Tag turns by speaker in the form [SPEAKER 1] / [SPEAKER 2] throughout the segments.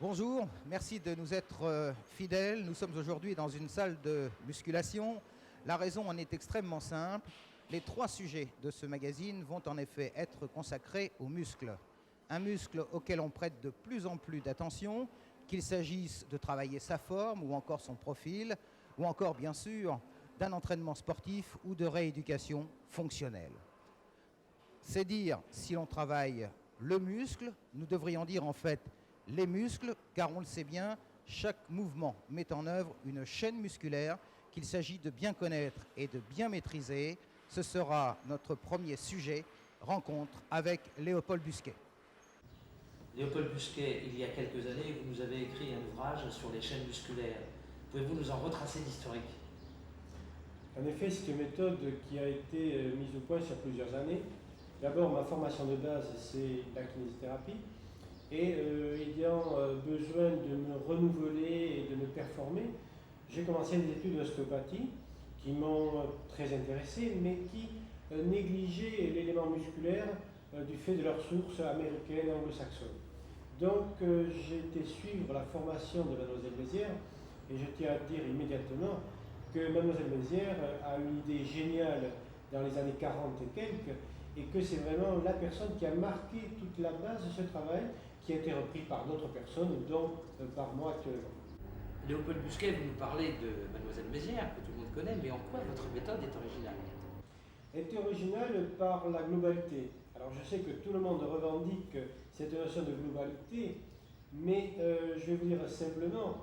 [SPEAKER 1] Bonjour, merci de nous être fidèles. Nous sommes aujourd'hui dans une salle de musculation. La raison en est extrêmement simple. Les 3 sujets de ce magazine vont en effet être consacrés aux muscles. Un muscle auquel on prête de plus en plus d'attention, qu'il s'agisse de travailler sa forme ou encore son profil, ou encore bien sûr d'un entraînement sportif ou de rééducation fonctionnelle. C'est dire si l'on travaille le muscle, nous devrions dire en fait les muscles, car on le sait bien, chaque mouvement met en œuvre une chaîne musculaire qu'il s'agit de bien connaître et de bien maîtriser. Ce sera notre premier sujet, rencontre avec Léopold Busquet.
[SPEAKER 2] Léopold Busquet, il y a quelques années, vous nous avez écrit un ouvrage sur les chaînes musculaires. Pouvez-vous nous en retracer l'historique?
[SPEAKER 3] En effet, c'est une méthode qui a été mise au point sur plusieurs années. D'abord, ma formation de base, c'est la kinésithérapie. Et ayant besoin de me renouveler et de me performer, j'ai commencé des études d'ostéopathie qui m'ont très intéressé, mais qui négligeaient l'élément musculaire du fait de leur source américaine anglo-saxonne. Donc j'ai été suivre la formation de Mademoiselle Mézières, et je tiens à dire immédiatement que Mademoiselle Mézières a une idée géniale dans les années 40 et quelques, et que c'est vraiment la personne qui a marqué toute la base de ce travail, qui a été repris par d'autres personnes, dont par moi actuellement.
[SPEAKER 2] Léopold Busquet, vous nous parlez de Mademoiselle Mézières, que tout le monde connaît, mais en quoi votre méthode est originale?
[SPEAKER 3] Elle est originale par la globalité. Alors je sais que tout le monde revendique cette notion de globalité, mais je vais vous dire simplement,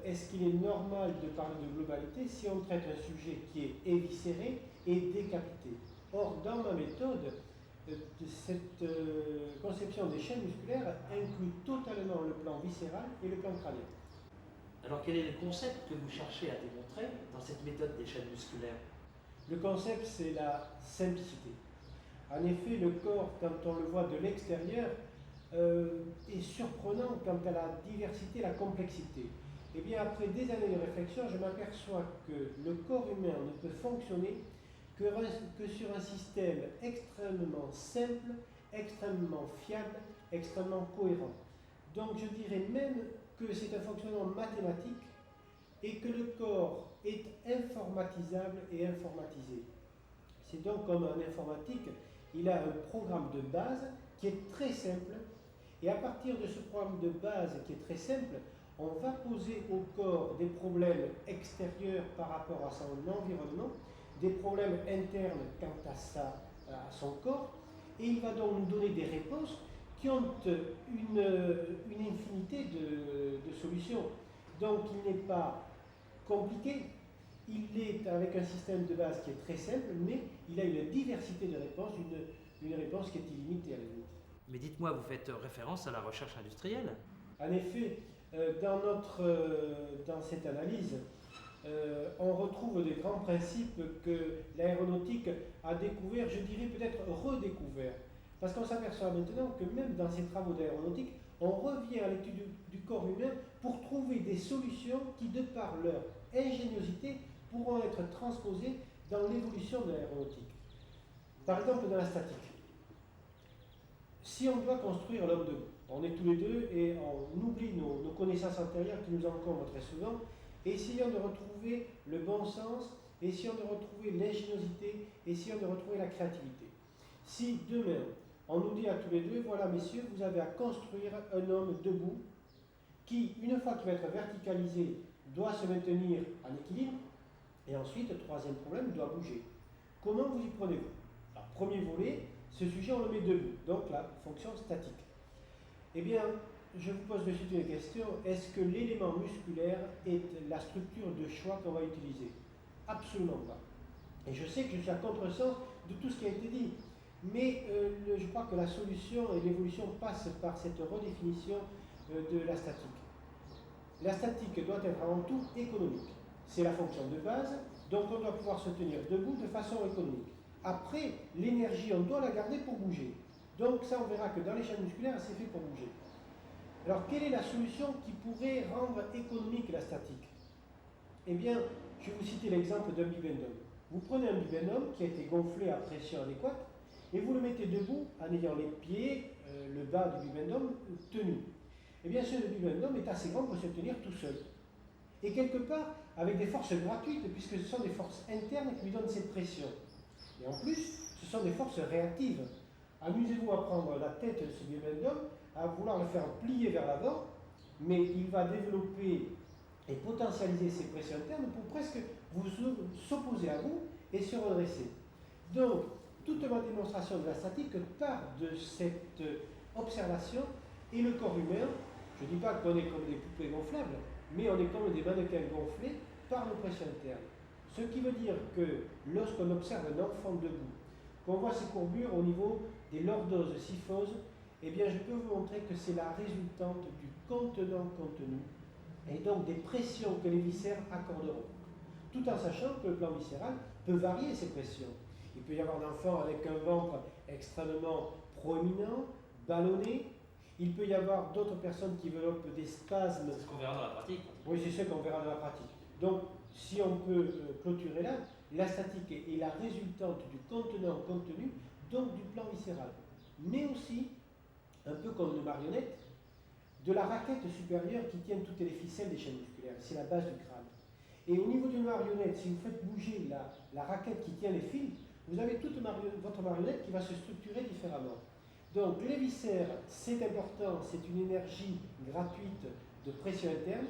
[SPEAKER 3] est-ce qu'il est normal de parler de globalité si on traite un sujet qui est éviscéré et décapité? Or, dans ma méthode, cette conception des chaînes musculaires inclut totalement le plan viscéral et le plan crânien.
[SPEAKER 2] Alors quel est le concept que vous cherchez à démontrer dans cette méthode des chaînes musculaires?
[SPEAKER 3] Le concept, c'est la simplicité. En effet, le corps, quand on le voit de l'extérieur, est surprenant quant à la diversité, la complexité. Et bien, après des années de réflexion, je m'aperçois que le corps humain ne peut fonctionner que sur un système extrêmement simple, extrêmement fiable, extrêmement cohérent. Donc je dirais même que c'est un fonctionnement mathématique et que le corps est informatisable et informatisé. C'est donc comme en informatique, il a un programme de base qui est très simple, et à partir de ce programme de base qui est très simple, on va poser au corps des problèmes extérieurs par rapport à son environnement, des problèmes internes quant à son corps, et il va donc nous donner des réponses qui ont une infinité de solutions. Donc il n'est pas compliqué, il est avec un système de base qui est très simple, mais il a une diversité de réponses, une réponse qui est illimitée à la limite.
[SPEAKER 2] Mais dites-moi, vous faites référence à la recherche industrielle?
[SPEAKER 3] En effet, dans cette analyse, on retrouve des grands principes que l'aéronautique a découvert, je dirais peut-être redécouvert. Parce qu'on s'aperçoit maintenant que même dans ces travaux d'aéronautique, on revient à l'étude du corps humain pour trouver des solutions qui, de par leur ingéniosité, pourront être transposées dans l'évolution de l'aéronautique. Par exemple, dans la statique. Si on doit construire l'homme debout, on est tous les deux et on oublie nos connaissances antérieures qui nous encombrent très souvent, essayons de retrouver le bon sens, essayons de retrouver l'ingéniosité, essayons de retrouver la créativité. Si demain, on nous dit à tous les deux, voilà messieurs, vous avez à construire un homme debout qui, une fois qu'il va être verticalisé, doit se maintenir en équilibre, et ensuite, troisième problème, doit bouger. Comment vous y prenez-vous? Alors, premier volet, ce sujet on le met debout, donc la fonction statique. Eh bien, je vous pose de suite une question, est-ce que l'élément musculaire est la structure de choix qu'on va utiliser? Absolument pas. Et je sais que je suis à contresens de tout ce qui a été dit, mais je crois que la solution et l'évolution passent par cette redéfinition de la statique. La statique doit être avant tout économique. C'est la fonction de base, donc on doit pouvoir se tenir debout de façon économique. Après, l'énergie, on doit la garder pour bouger. Donc ça, on verra que dans les chaînes musculaires, c'est fait pour bouger. Alors, quelle est la solution qui pourrait rendre économique la statique? Eh bien, je vais vous citer l'exemple d'un bibendum. Vous prenez un bibendum qui a été gonflé à pression adéquate et vous le mettez debout en ayant les pieds, le bas du bibendum tenu. eh bien ce demi-homme est assez grand pour se tenir tout seul. Et quelque part, avec des forces gratuites, puisque ce sont des forces internes qui lui donnent cette pression. Et en plus, ce sont des forces réactives. Amusez-vous à prendre la tête de ce demi-homme, à vouloir le faire plier vers l'avant, mais il va développer et potentialiser ses pressions internes pour presque vous s'opposer à vous et se redresser. Donc, toute ma démonstration de la statique part de cette observation et le corps humain. Je ne dis pas qu'on est comme des poupées gonflables, mais on est comme des mannequins gonflés par nos pressions internes. Ce qui veut dire que lorsqu'on observe un enfant debout, qu'on voit ses courbures au niveau des lordoses syphoses, eh bien je peux vous montrer que c'est la résultante du contenant contenu et donc des pressions que les viscères accorderont. Tout en sachant que le plan viscéral peut varier ses pressions. Il peut y avoir un enfant avec un ventre extrêmement proéminent, ballonné. Il peut y avoir d'autres personnes qui développent des spasmes.
[SPEAKER 2] C'est ce qu'on verra dans la pratique.
[SPEAKER 3] Oui, c'est ce qu'on verra dans la pratique. Donc, si on peut clôturer là, la statique est la résultante du contenant contenu, donc du plan viscéral. Mais aussi, un peu comme une marionnette, de la raquette supérieure qui tient toutes les ficelles des chaînes musculaires. C'est la base du crâne. Et au niveau d'une marionnette, si vous faites bouger la raquette qui tient les fils, vous avez toute votre marionnette qui va se structurer différemment. Donc les viscères, c'est important, c'est une énergie gratuite de pression interne,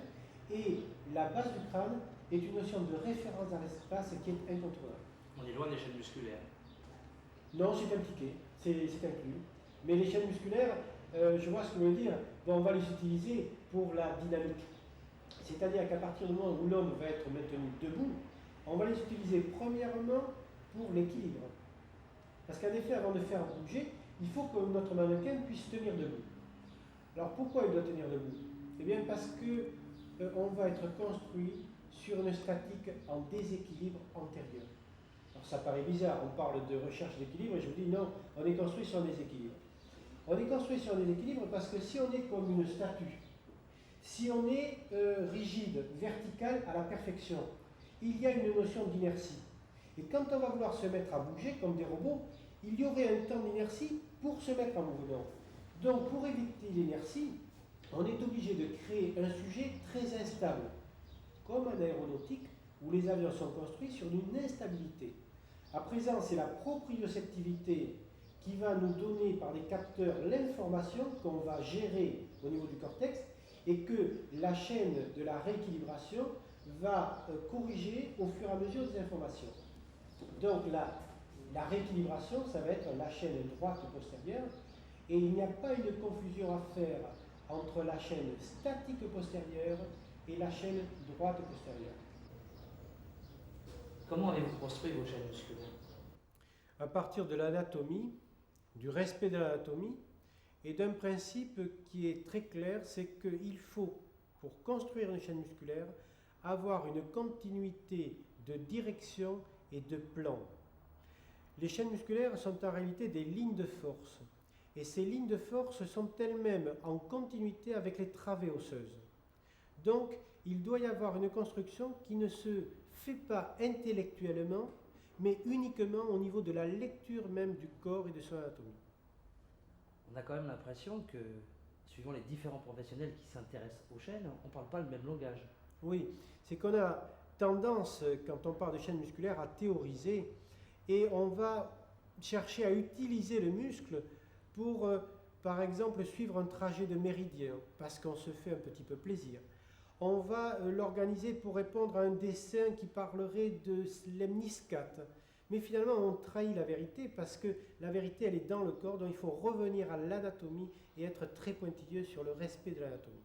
[SPEAKER 3] et la base du crâne est une notion de référence dans l'espace qui est incontournable.
[SPEAKER 2] On est loin des chaînes musculaires.
[SPEAKER 3] Non, c'est impliqué, c'est inclus. Mais les chaînes musculaires, je vois ce que vous voulez dire, bon, on va les utiliser pour la dynamique. C'est-à-dire qu'à partir du moment où l'homme va être maintenu debout, on va les utiliser premièrement pour l'équilibre. Parce qu'en effet, avant de faire bouger, il faut que notre mannequin puisse tenir debout. Alors pourquoi il doit tenir debout? Eh bien parce que on va être construit sur une statique en déséquilibre antérieur. Alors ça paraît bizarre, on parle de recherche d'équilibre et je vous dis non, on est construit sur un déséquilibre. On est construit sur un déséquilibre parce que si on est comme une statue, si on est rigide, vertical à la perfection, il y a une notion d'inertie. Et quand on va vouloir se mettre à bouger comme des robots, il y aurait un temps d'inertie pour se mettre en mouvement. Donc pour éviter l'inertie, on est obligé de créer un sujet très instable, comme en aéronautique où les avions sont construits sur une instabilité. À présent, c'est la proprioceptivité qui va nous donner par des capteurs l'information qu'on va gérer au niveau du cortex et que la chaîne de la rééquilibration va corriger au fur et à mesure des informations. Donc la rééquilibration, ça va être la chaîne droite postérieure et il n'y a pas une confusion à faire entre la chaîne statique postérieure et la chaîne droite postérieure.
[SPEAKER 2] Comment avez-vous construit vos chaînes musculaires?
[SPEAKER 3] À partir de l'anatomie, du respect de l'anatomie et d'un principe qui est très clair, c'est qu'il faut, pour construire une chaîne musculaire, avoir une continuité de direction et de plan. Les chaînes musculaires sont en réalité des lignes de force. Et ces lignes de force sont elles-mêmes en continuité avec les travées osseuses. Donc, il doit y avoir une construction qui ne se fait pas intellectuellement, mais uniquement au niveau de la lecture même du corps et de son anatomie.
[SPEAKER 2] On a quand même l'impression que, suivant les différents professionnels qui s'intéressent aux chaînes, on ne parle pas le même langage.
[SPEAKER 3] Oui, c'est qu'on a tendance, quand on parle de chaîne musculaire, à théoriser, et on va chercher à utiliser le muscle pour, par exemple, suivre un trajet de méridien, parce qu'on se fait un petit peu plaisir. On va l'organiser pour répondre à un dessin qui parlerait de lemniscate. Mais finalement, on trahit la vérité, parce que la vérité, elle est dans le corps, donc il faut revenir à l'anatomie et être très pointilleux sur le respect de l'anatomie.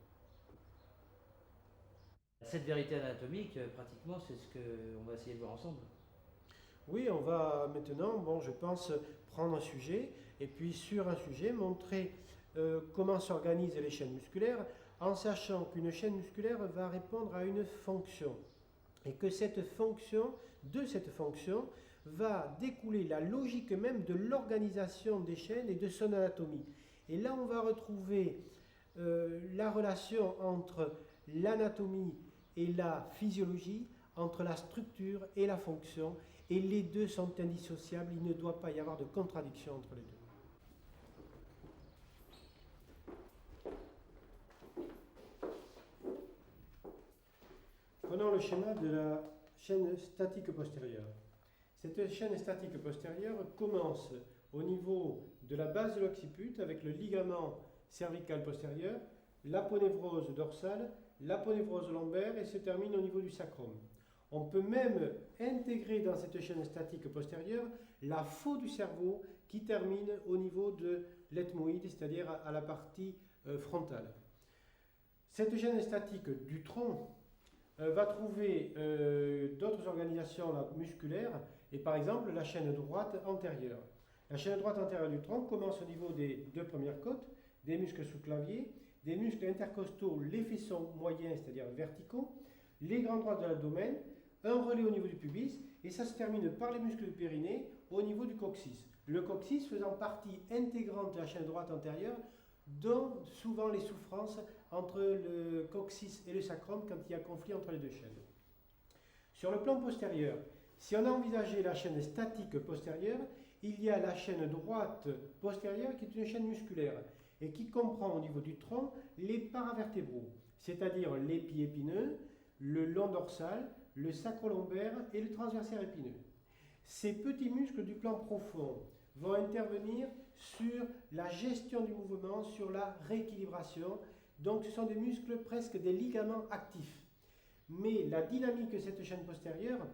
[SPEAKER 2] Cette vérité anatomique, pratiquement, c'est ce qu'on va essayer de voir ensemble.
[SPEAKER 3] Oui, on va maintenant, je pense, prendre un sujet, et puis sur un sujet, montrer comment s'organisent les chaînes musculaires, en sachant qu'une chaîne musculaire va répondre à une fonction, et que de cette fonction, va découler la logique même de l'organisation des chaînes et de son anatomie. Et là, on va retrouver la relation entre l'anatomie et la physiologie, entre la structure et la fonction, et les deux sont indissociables, il ne doit pas y avoir de contradiction entre les deux. Prenons le schéma de la chaîne statique postérieure. Cette chaîne statique postérieure commence au niveau de la base de l'occiput avec le ligament cervical postérieur, l'aponévrose dorsale, l'aponévrose lombaire et se termine au niveau du sacrum. On peut même intégrer dans cette chaîne statique postérieure la faux du cerveau qui termine au niveau de l'ethmoïde, c'est-à-dire à la partie frontale. Cette chaîne statique du tronc va trouver d'autres organisations musculaires et par exemple la chaîne droite antérieure. La chaîne droite antérieure du tronc commence au niveau des deux premières côtes, des muscles sous-claviers, des muscles intercostaux, les faisceaux moyens, c'est-à-dire verticaux, les grands droits de l'abdomen, un relais au niveau du pubis, et ça se termine par les muscles du périnée au niveau du coccyx. Le coccyx faisant partie intégrante de la chaîne droite antérieure, dont souvent les souffrances entre le coccyx et le sacrum quand il y a conflit entre les deux chaînes. Sur le plan postérieur, si on a envisagé la chaîne statique postérieure, il y a la chaîne droite postérieure qui est une chaîne musculaire et qui comprend au niveau du tronc les paravertébraux, c'est-à-dire l'épi épineux, le long dorsal, le sacro-lombaire et le transversaire épineux. Ces petits muscles du plan profond vont intervenir sur la gestion du mouvement, sur la rééquilibration. Donc ce sont des muscles presque des ligaments actifs. Mais la dynamique de cette chaîne postérieure,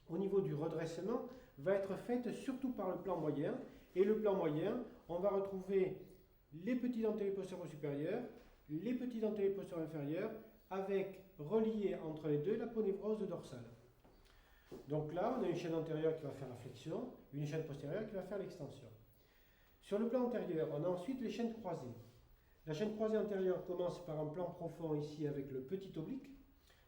[SPEAKER 3] au niveau du redressement, va être faite surtout par le plan moyen. Et le plan moyen, on va retrouver les petits dentelés postérieurs supérieurs, les petits dentelés postérieurs inférieurs, avec relié entre les deux l'aponévrose dorsale. Donc là, on a une chaîne antérieure qui va faire la flexion, une chaîne postérieure qui va faire l'extension. Sur le plan antérieur, on a ensuite les chaînes croisées. La chaîne croisée antérieure commence par un plan profond ici avec le petit oblique.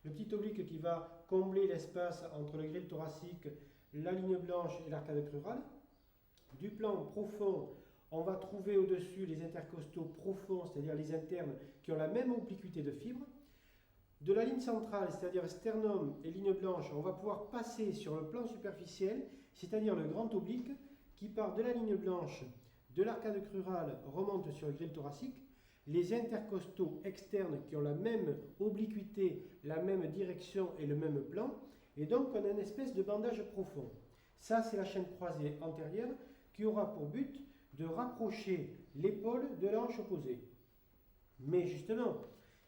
[SPEAKER 3] Le petit oblique qui va combler l'espace entre le grille thoracique, la ligne blanche et l'arcade crurale. Du plan profond, on va trouver au-dessus les intercostaux profonds, c'est-à-dire les internes qui ont la même obliquité de fibres. De la ligne centrale, c'est-à-dire sternum et ligne blanche, on va pouvoir passer sur le plan superficiel, c'est-à-dire le grand oblique, qui part de la ligne blanche, de l'arcade crurale, remonte sur le grille thoracique. Les intercostaux externes qui ont la même obliquité, la même direction et le même plan. Et donc on a une espèce de bandage profond. Ça, c'est la chaîne croisée antérieure qui aura pour but de rapprocher l'épaule de la hanche opposée. Mais justement,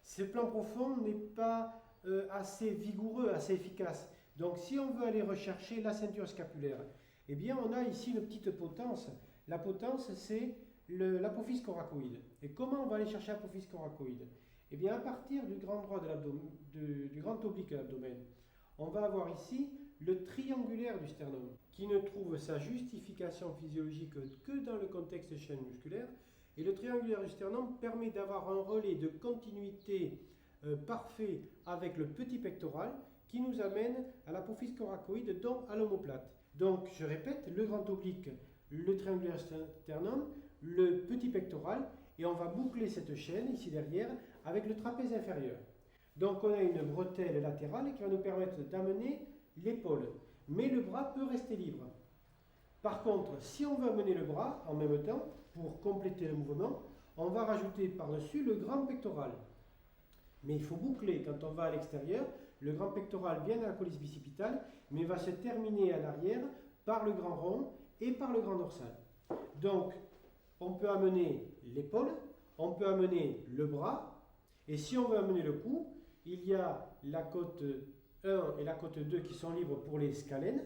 [SPEAKER 3] ce plan profond n'est pas assez vigoureux, assez efficace. Donc si on veut aller rechercher la ceinture scapulaire, eh bien on a ici une petite potence. La potence, c'est l'apophyse coracoïde. Et comment on va aller chercher l'apophyse coracoïde? Eh bien à partir du grand droit de l'abdomen, du grand oblique de l'abdomen, on va avoir ici le triangulaire du sternum, qui ne trouve sa justification physiologique que dans le contexte chaîne musculaire. Et le triangulaire du sternum permet d'avoir un relais de continuité parfait avec le petit pectoral qui nous amène à l'apophyse coracoïde, donc à l'omoplate. Donc, je répète, le grand oblique, le triangulaire sternum, le petit pectoral, et on va boucler cette chaîne ici derrière avec le trapèze inférieur. Donc, on a une bretelle latérale qui va nous permettre d'amener l'épaule, mais le bras peut rester libre. Par contre, si on veut amener le bras en même temps, pour compléter le mouvement, on va rajouter par-dessus le grand pectoral. Mais il faut boucler quand on va à l'extérieur. Le grand pectoral vient à la colisse bicipitale, mais va se terminer à l'arrière par le grand rond et par le grand dorsal. Donc, on peut amener l'épaule, on peut amener le bras, et si on veut amener le cou, il y a la côte 1 et la côte 2 qui sont libres pour les scalènes,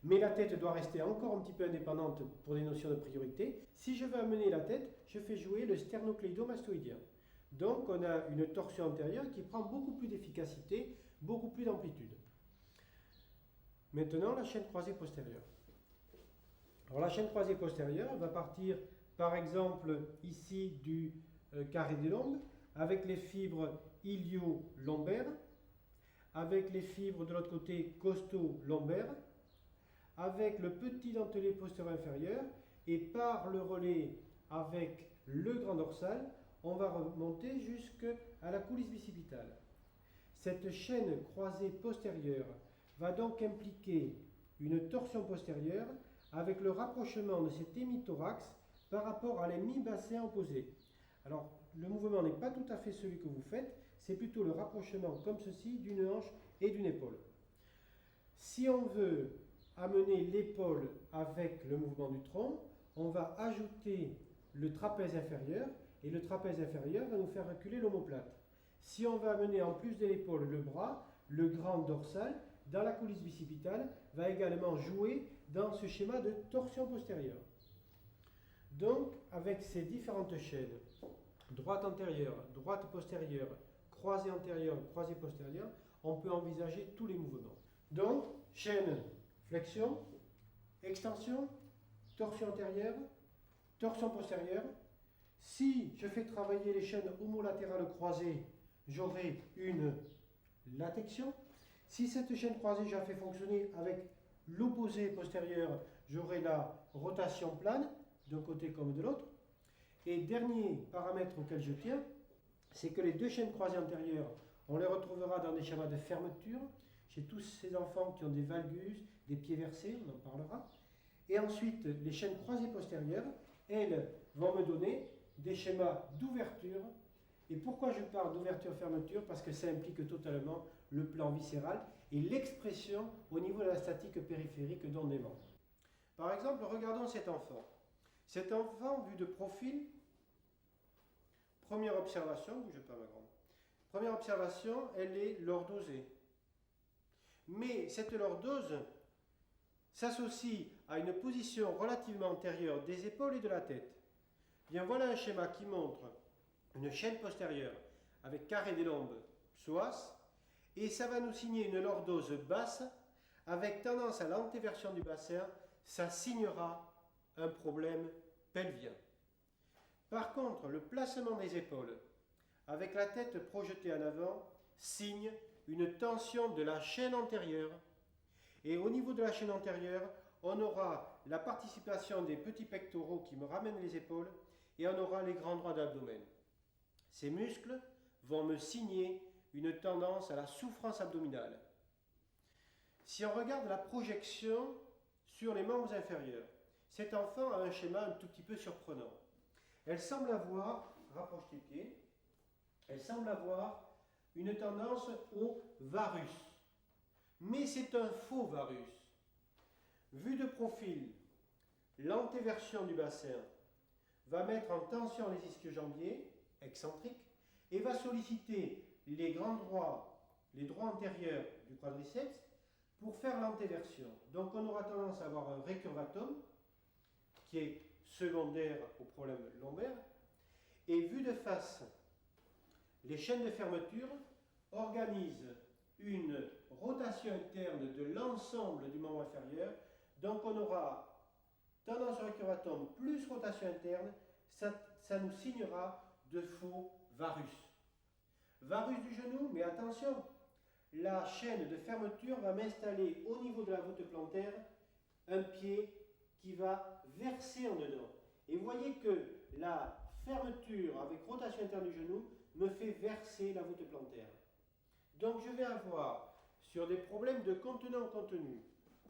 [SPEAKER 3] mais la tête doit rester encore un petit peu indépendante pour des notions de priorité. Si je veux amener la tête, je fais jouer le sternocléido-mastoïdien. Donc on a une torsion antérieure qui prend beaucoup plus d'efficacité, beaucoup plus d'amplitude. Maintenant, la chaîne croisée postérieure. Alors la chaîne croisée postérieure va partir par exemple ici du carré des lombes avec les fibres ilio-lombaires, avec les fibres de l'autre côté costo-lombaires, avec le petit dentelé postérieur inférieur, et par le relais avec le grand dorsal, on va remonter jusqu'à la coulisse bicipitale. Cette chaîne croisée postérieure va donc impliquer une torsion postérieure avec le rapprochement de cet hémithorax par rapport à l'hémibassin opposé. Alors, le mouvement n'est pas tout à fait celui que vous faites, c'est plutôt le rapprochement comme ceci d'une hanche et d'une épaule. Si on veut amener l'épaule avec le mouvement du tronc, on va ajouter le trapèze inférieur et le trapèze inférieur va nous faire reculer l'omoplate. Si on va amener en plus de l'épaule le bras, le grand dorsal, dans la coulisse bicipitale, va également jouer dans ce schéma de torsion postérieure. Donc, avec ces différentes chaînes, droite antérieure, droite postérieure, croisée antérieure, croisée postérieure, on peut envisager tous les mouvements. Donc, chaîne flexion, extension, torsion antérieure, torsion postérieure. Si je fais travailler les chaînes homolatérales croisées, j'aurai une latexion. Si cette chaîne croisée, je la fais fonctionner avec l'opposé postérieur, j'aurai la rotation plane, d'un côté comme de l'autre. Et dernier paramètre auquel je tiens, c'est que les deux chaînes croisées antérieures, on les retrouvera dans des schémas de fermeture, chez tous ces enfants qui ont des valgus, des pieds versés, on en parlera. Et ensuite, les chaînes croisées postérieures, elles vont me donner des schémas d'ouverture. Et pourquoi je parle d'ouverture-fermeture? Parce que ça implique totalement le plan viscéral et l'expression au niveau de la statique périphérique dont des membres. Par exemple, regardons cet enfant. Cet enfant, vu de profil, première observation, bougez pas ma grande. Première observation, elle est lordosée. Mais cette lordose s'associe à une position relativement antérieure des épaules et de la tête. Bien, voilà un schéma qui montre une chaîne postérieure avec carré des lombes psoas, et ça va nous signer une lordose basse avec tendance à l'antéversion du bassin. Ça signera un problème pelvien. Par contre, le placement des épaules avec la tête projetée en avant signe une tension de la chaîne antérieure. Et au niveau de la chaîne antérieure, on aura la participation des petits pectoraux qui me ramènent les épaules et on aura les grands droits d'abdomen. Ces muscles vont me signer une tendance à la souffrance abdominale. Si on regarde la projection sur les membres inférieurs, cet enfant a un schéma un tout petit peu surprenant. Elle semble avoir, rapproche tes pieds, elle semble avoir une tendance au varus. Mais c'est un faux varus. Vu de profil, l'antéversion du bassin va mettre en tension les ischio-jambiers, excentriques, et va solliciter les grands droits, les droits antérieurs du quadriceps pour faire l'antéversion. Donc on aura tendance à avoir un récurvatum qui est secondaire au problème lombaire. Et vu de face, les chaînes de fermeture organisent une rotation interne de l'ensemble du membre inférieur. Donc on aura tendance au récurvatum plus rotation interne, ça nous signera de faux varus. Varus du genou, mais attention, la chaîne de fermeture va m'installer au niveau de la voûte plantaire un pied qui va verser en dedans. Et vous voyez que la fermeture avec rotation interne du genou me fait verser la voûte plantaire. Donc je vais avoir sur des problèmes de contenant-contenu,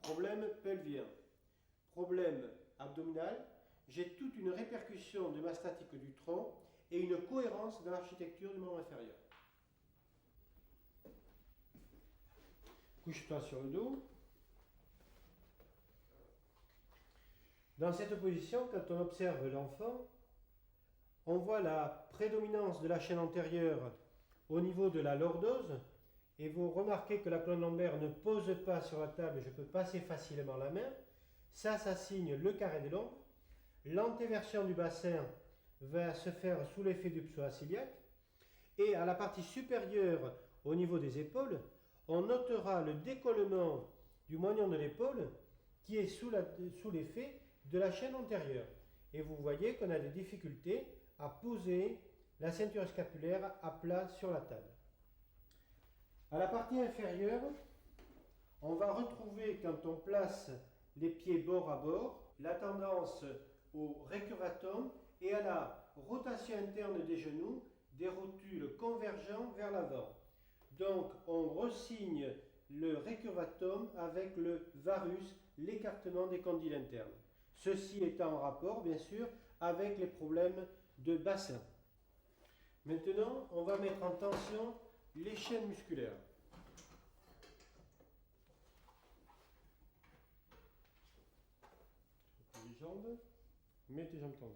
[SPEAKER 3] problème pelvien, problème abdominal, j'ai toute une répercussion de ma statique du tronc et une cohérence dans l'architecture du membre inférieur. Couche-toi sur le dos. Dans cette position, quand on observe l'enfant, on voit la prédominance de la chaîne antérieure au niveau de la lordose, et vous remarquez que la colonne lombaire ne pose pas sur la table, je peux passer facilement la main. Ça signe le carré des lombes. L'antéversion du bassin va se faire sous l'effet du psoas iliaque. Et à la partie supérieure, au niveau des épaules, on notera le décollement du moignon de l'épaule qui est sous l'effet de la chaîne antérieure. Et vous voyez qu'on a des difficultés à poser la ceinture scapulaire à plat sur la table. À la partie inférieure, on va retrouver, quand on place les pieds bord à bord, la tendance au récurvatum et à la rotation interne des genoux, des rotules convergents vers l'avant. Donc on ressigne le récurvatum avec le varus, l'écartement des condyles internes. Ceci étant en rapport, bien sûr, avec les problèmes de bassin. Maintenant, on va mettre en tension les chaînes musculaires. Les jambes, mets tes jambes tendues.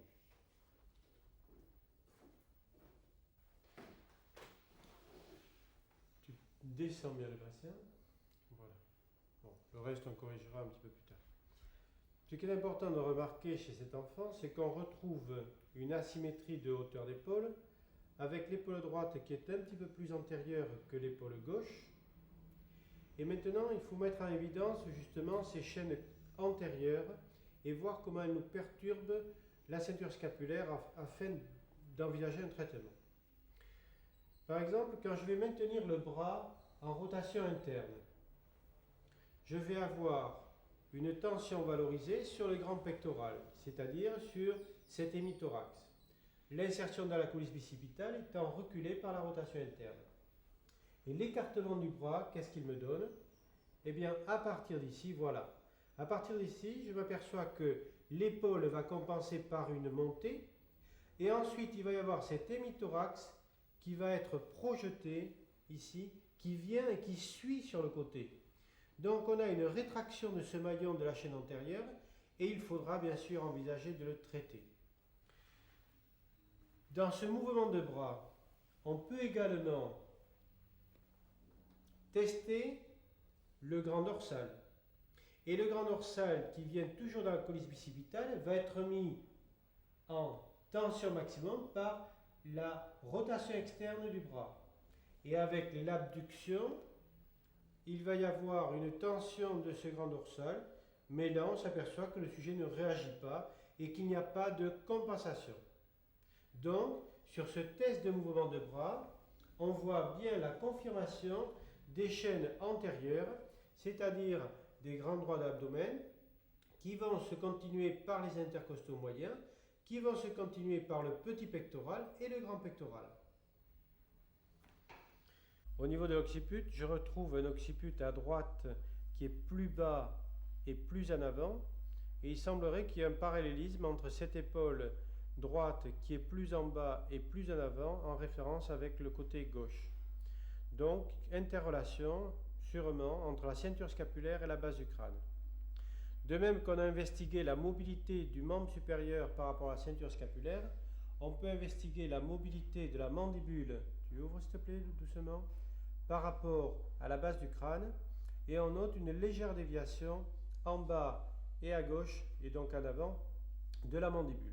[SPEAKER 3] Tu descends bien le bassin. Voilà. Bon, le reste, on corrigera un petit peu plus tard. Ce qui est important de remarquer chez cet enfant, c'est qu'on retrouve une asymétrie de hauteur d'épaule, avec l'épaule droite qui est un petit peu plus antérieure que l'épaule gauche. Et maintenant, il faut mettre en évidence justement ces chaînes antérieures et voir comment elles nous perturbent la ceinture scapulaire afin d'envisager un traitement. Par exemple, quand je vais maintenir le bras en rotation interne, je vais avoir une tension valorisée sur le grand pectoral, c'est-à-dire sur cet hémithorax. L'insertion dans la coulisse bicipitale étant reculée par la rotation interne. Et l'écartement du bras, qu'est-ce qu'il me donne? Eh bien, à partir d'ici, voilà. À partir d'ici, je m'aperçois que l'épaule va compenser par une montée, et ensuite, il va y avoir cet hémithorax qui va être projeté ici, qui vient et qui suit sur le côté. Donc, on a une rétraction de ce maillon de la chaîne antérieure, et il faudra bien sûr envisager de le traiter. Dans ce mouvement de bras, on peut également tester le grand dorsal. Et le grand dorsal qui vient toujours dans la coulisse bicipitale va être mis en tension maximum par la rotation externe du bras. Et avec l'abduction, il va y avoir une tension de ce grand dorsal, mais là on s'aperçoit que le sujet ne réagit pas et qu'il n'y a pas de compensation. Donc, sur ce test de mouvement de bras, on voit bien la confirmation des chaînes antérieures, c'est-à-dire des grands droits d'abdomen, qui vont se continuer par les intercostaux moyens, qui vont se continuer par le petit pectoral et le grand pectoral. Au niveau de l'occiput, je retrouve un occiput à droite qui est plus bas et plus en avant, et il semblerait qu'il y ait un parallélisme entre cette épaule droite qui est plus en bas et plus en avant en référence avec le côté gauche. Donc, interrelation sûrement entre la ceinture scapulaire et la base du crâne. De même qu'on a investigué la mobilité du membre supérieur par rapport à la ceinture scapulaire, on peut investiguer la mobilité de la mandibule, tu ouvres s'il te plaît doucement, par rapport à la base du crâne, et on note une légère déviation en bas et à gauche, et donc en avant, de la mandibule.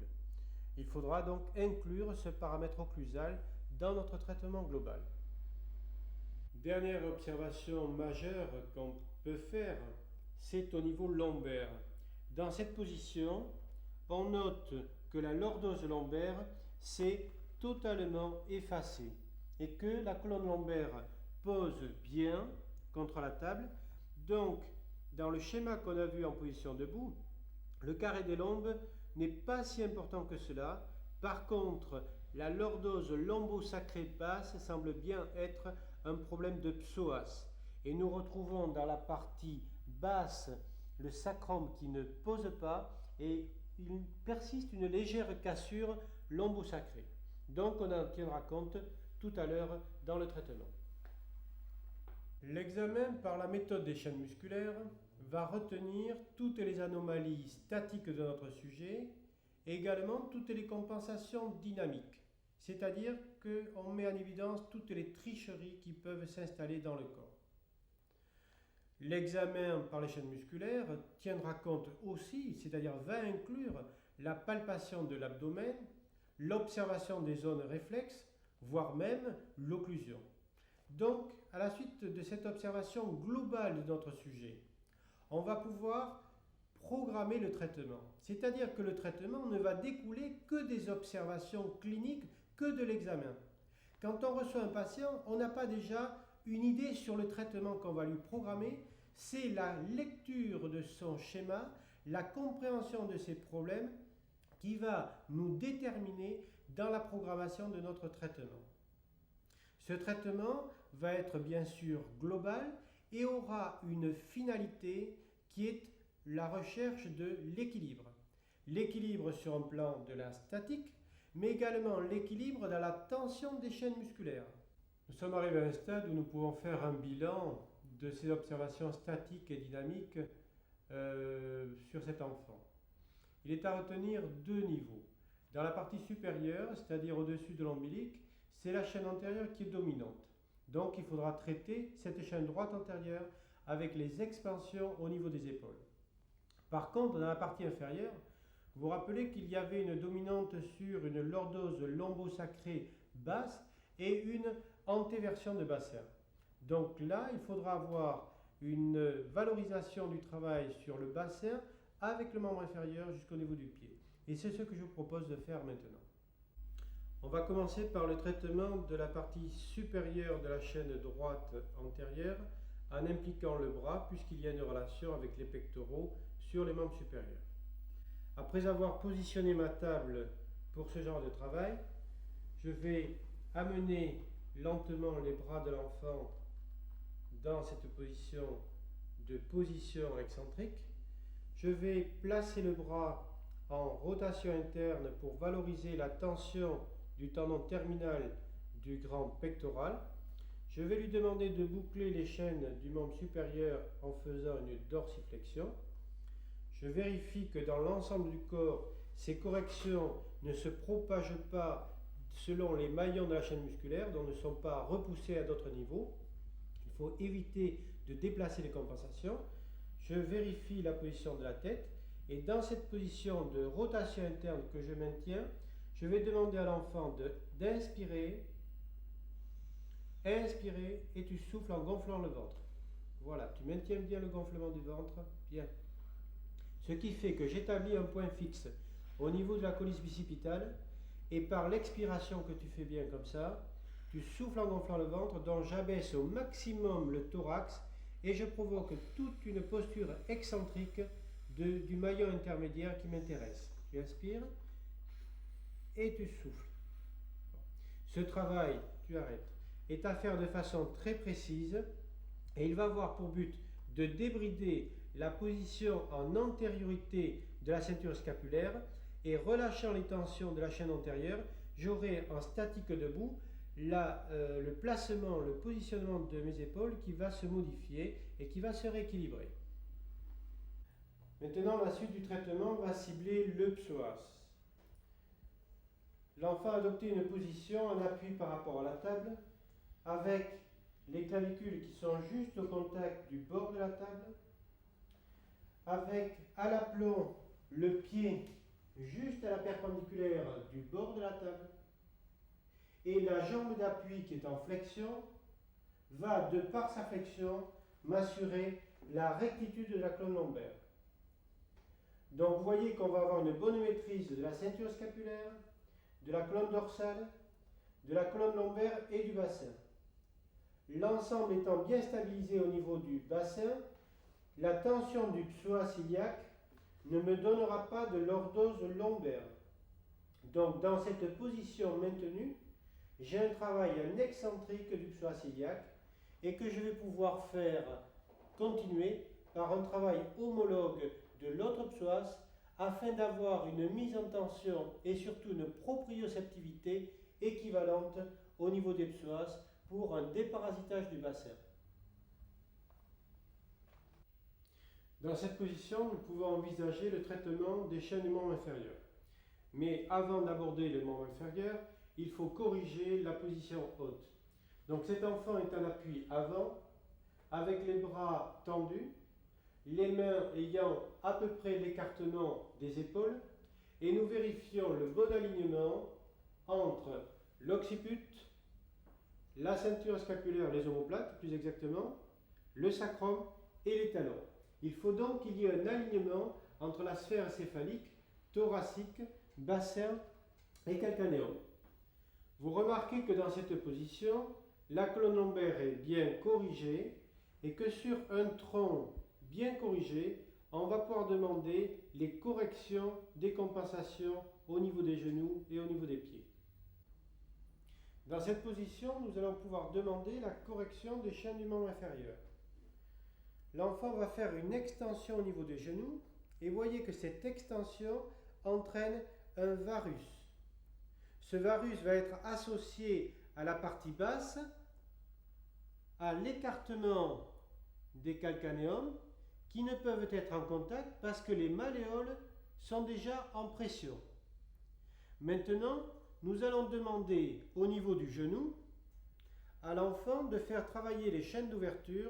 [SPEAKER 3] Il faudra donc inclure ce paramètre occlusal dans notre traitement global. Dernière observation majeure qu'on peut faire, c'est au niveau lombaire. Dans cette position, on note que la lordose lombaire s'est totalement effacée et que la colonne lombaire pose bien contre la table. Donc, dans le schéma qu'on a vu en position debout, le carré des lombes n'est pas si important que cela. Par contre, la lordose lombo-sacrée basse semble bien être un problème de psoas. Et nous retrouvons dans la partie basse le sacrum qui ne pose pas et il persiste une légère cassure lombo-sacrée. Donc on en tiendra compte tout à l'heure dans le traitement. L'examen par la méthode des chaînes musculaires va retenir toutes les anomalies statiques de notre sujet et également toutes les compensations dynamiques, c'est-à-dire qu'on met en évidence toutes les tricheries qui peuvent s'installer dans le corps. L'examen par les chaînes musculaires tiendra compte aussi, c'est-à-dire va inclure la palpation de l'abdomen, l'observation des zones réflexes, voire même l'occlusion. Donc, à la suite de cette observation globale de notre sujet, on va pouvoir programmer le traitement. C'est-à-dire que le traitement ne va découler que des observations cliniques, que de l'examen. Quand on reçoit un patient, on n'a pas déjà une idée sur le traitement qu'on va lui programmer, c'est la lecture de son schéma, la compréhension de ses problèmes qui va nous déterminer dans la programmation de notre traitement. Ce traitement va être bien sûr global et aura une finalité qui est la recherche de l'équilibre. L'équilibre sur un plan de la statique, mais également l'équilibre dans la tension des chaînes musculaires. Nous sommes arrivés à un stade où nous pouvons faire un bilan de ces observations statiques et dynamiques sur cet enfant. Il est à retenir deux niveaux. Dans la partie supérieure, c'est-à-dire au-dessus de l'ombilic, c'est la chaîne antérieure qui est dominante. Donc il faudra traiter cette chaîne droite antérieure avec les expansions au niveau des épaules. Par contre, dans la partie inférieure, vous vous rappelez qu'il y avait une dominante sur une lordose lombosacrée basse et une antéversion de bassin. Donc là, il faudra avoir une valorisation du travail sur le bassin avec le membre inférieur jusqu'au niveau du pied. Et c'est ce que je vous propose de faire maintenant. On va commencer par le traitement de la partie supérieure de la chaîne droite antérieure en impliquant le bras puisqu'il y a une relation avec les pectoraux sur les membres supérieurs. Après avoir positionné ma table pour ce genre de travail, je vais amener lentement les bras de l'enfant dans cette position de position excentrique. Je vais placer le bras en rotation interne pour valoriser la tension du tendon terminal du grand pectoral. Je vais lui demander de boucler les chaînes du membre supérieur en faisant une dorsiflexion. Je vérifie que dans l'ensemble du corps, ces corrections ne se propagent pas selon les maillons de la chaîne musculaire, donc ne sont pas repoussés à d'autres niveaux. Il faut éviter de déplacer les compensations. Je vérifie la position de la tête et dans cette position de rotation interne que je maintiens, je vais demander à l'enfant d'inspirer, inspirer et tu souffles en gonflant le ventre. Voilà, tu maintiens bien le gonflement du ventre, bien. Ce qui fait que j'établis un point fixe au niveau de la colisse bicipitale et par l'expiration que tu fais bien comme ça, tu souffles en gonflant le ventre, donc j'abaisse au maximum le thorax et je provoque toute une posture excentrique du maillon intermédiaire qui m'intéresse. Tu inspires et tu souffles. Ce travail, tu arrêtes, est à faire de façon très précise et il va avoir pour but de débrider la position en antériorité de la ceinture scapulaire et relâchant les tensions de la chaîne antérieure, j'aurai en statique debout le placement, le positionnement de mes épaules qui va se modifier et qui va se rééquilibrer. Maintenant, la suite du traitement va cibler le psoas. L'enfant a adopté une position en appui par rapport à la table avec les clavicules qui sont juste au contact du bord de la table, avec à l'aplomb le pied juste à la perpendiculaire du bord de la table et la jambe d'appui qui est en flexion va, de par sa flexion, m'assurer la rectitude de la colonne lombaire. Donc vous voyez qu'on va avoir une bonne maîtrise de la ceinture scapulaire, de la colonne dorsale, de la colonne lombaire et du bassin. L'ensemble étant bien stabilisé au niveau du bassin, la tension du psoas iliaque ne me donnera pas de lordose lombaire. Donc dans cette position maintenue, j'ai un travail en excentrique du psoas iliaque et que je vais pouvoir faire continuer par un travail homologue de l'autre psoas afin d'avoir une mise en tension et surtout une proprioceptivité équivalente au niveau des psoas pour un déparasitage du bassin. Dans cette position, nous pouvons envisager le traitement des chaînes du membre inférieur. Mais avant d'aborder le membre inférieur, il faut corriger la position haute. Donc cet enfant est en appui avant, avec les bras tendus, les mains ayant à peu près l'écartement des épaules, et nous vérifions le bon alignement entre l'occiput, la ceinture scapulaire, les omoplates plus exactement, le sacrum et les talons. Il faut donc qu'il y ait un alignement entre la sphère céphalique, thoracique, bassin et calcanéum. Vous remarquez que dans cette position, la colonne lombaire est bien corrigée et que sur un tronc bien corrigé, on va pouvoir demander les corrections des compensations au niveau des genoux et au niveau des pieds. Dans cette position, nous allons pouvoir demander la correction des chaînes du membre inférieur. L'enfant va faire une extension au niveau des genoux et voyez que cette extension entraîne un varus. Ce varus va être associé à la partie basse, à l'écartement des calcanéums qui ne peuvent être en contact parce que les malléoles sont déjà en pression. Maintenant, nous allons demander au niveau du genou à l'enfant de faire travailler les chaînes d'ouverture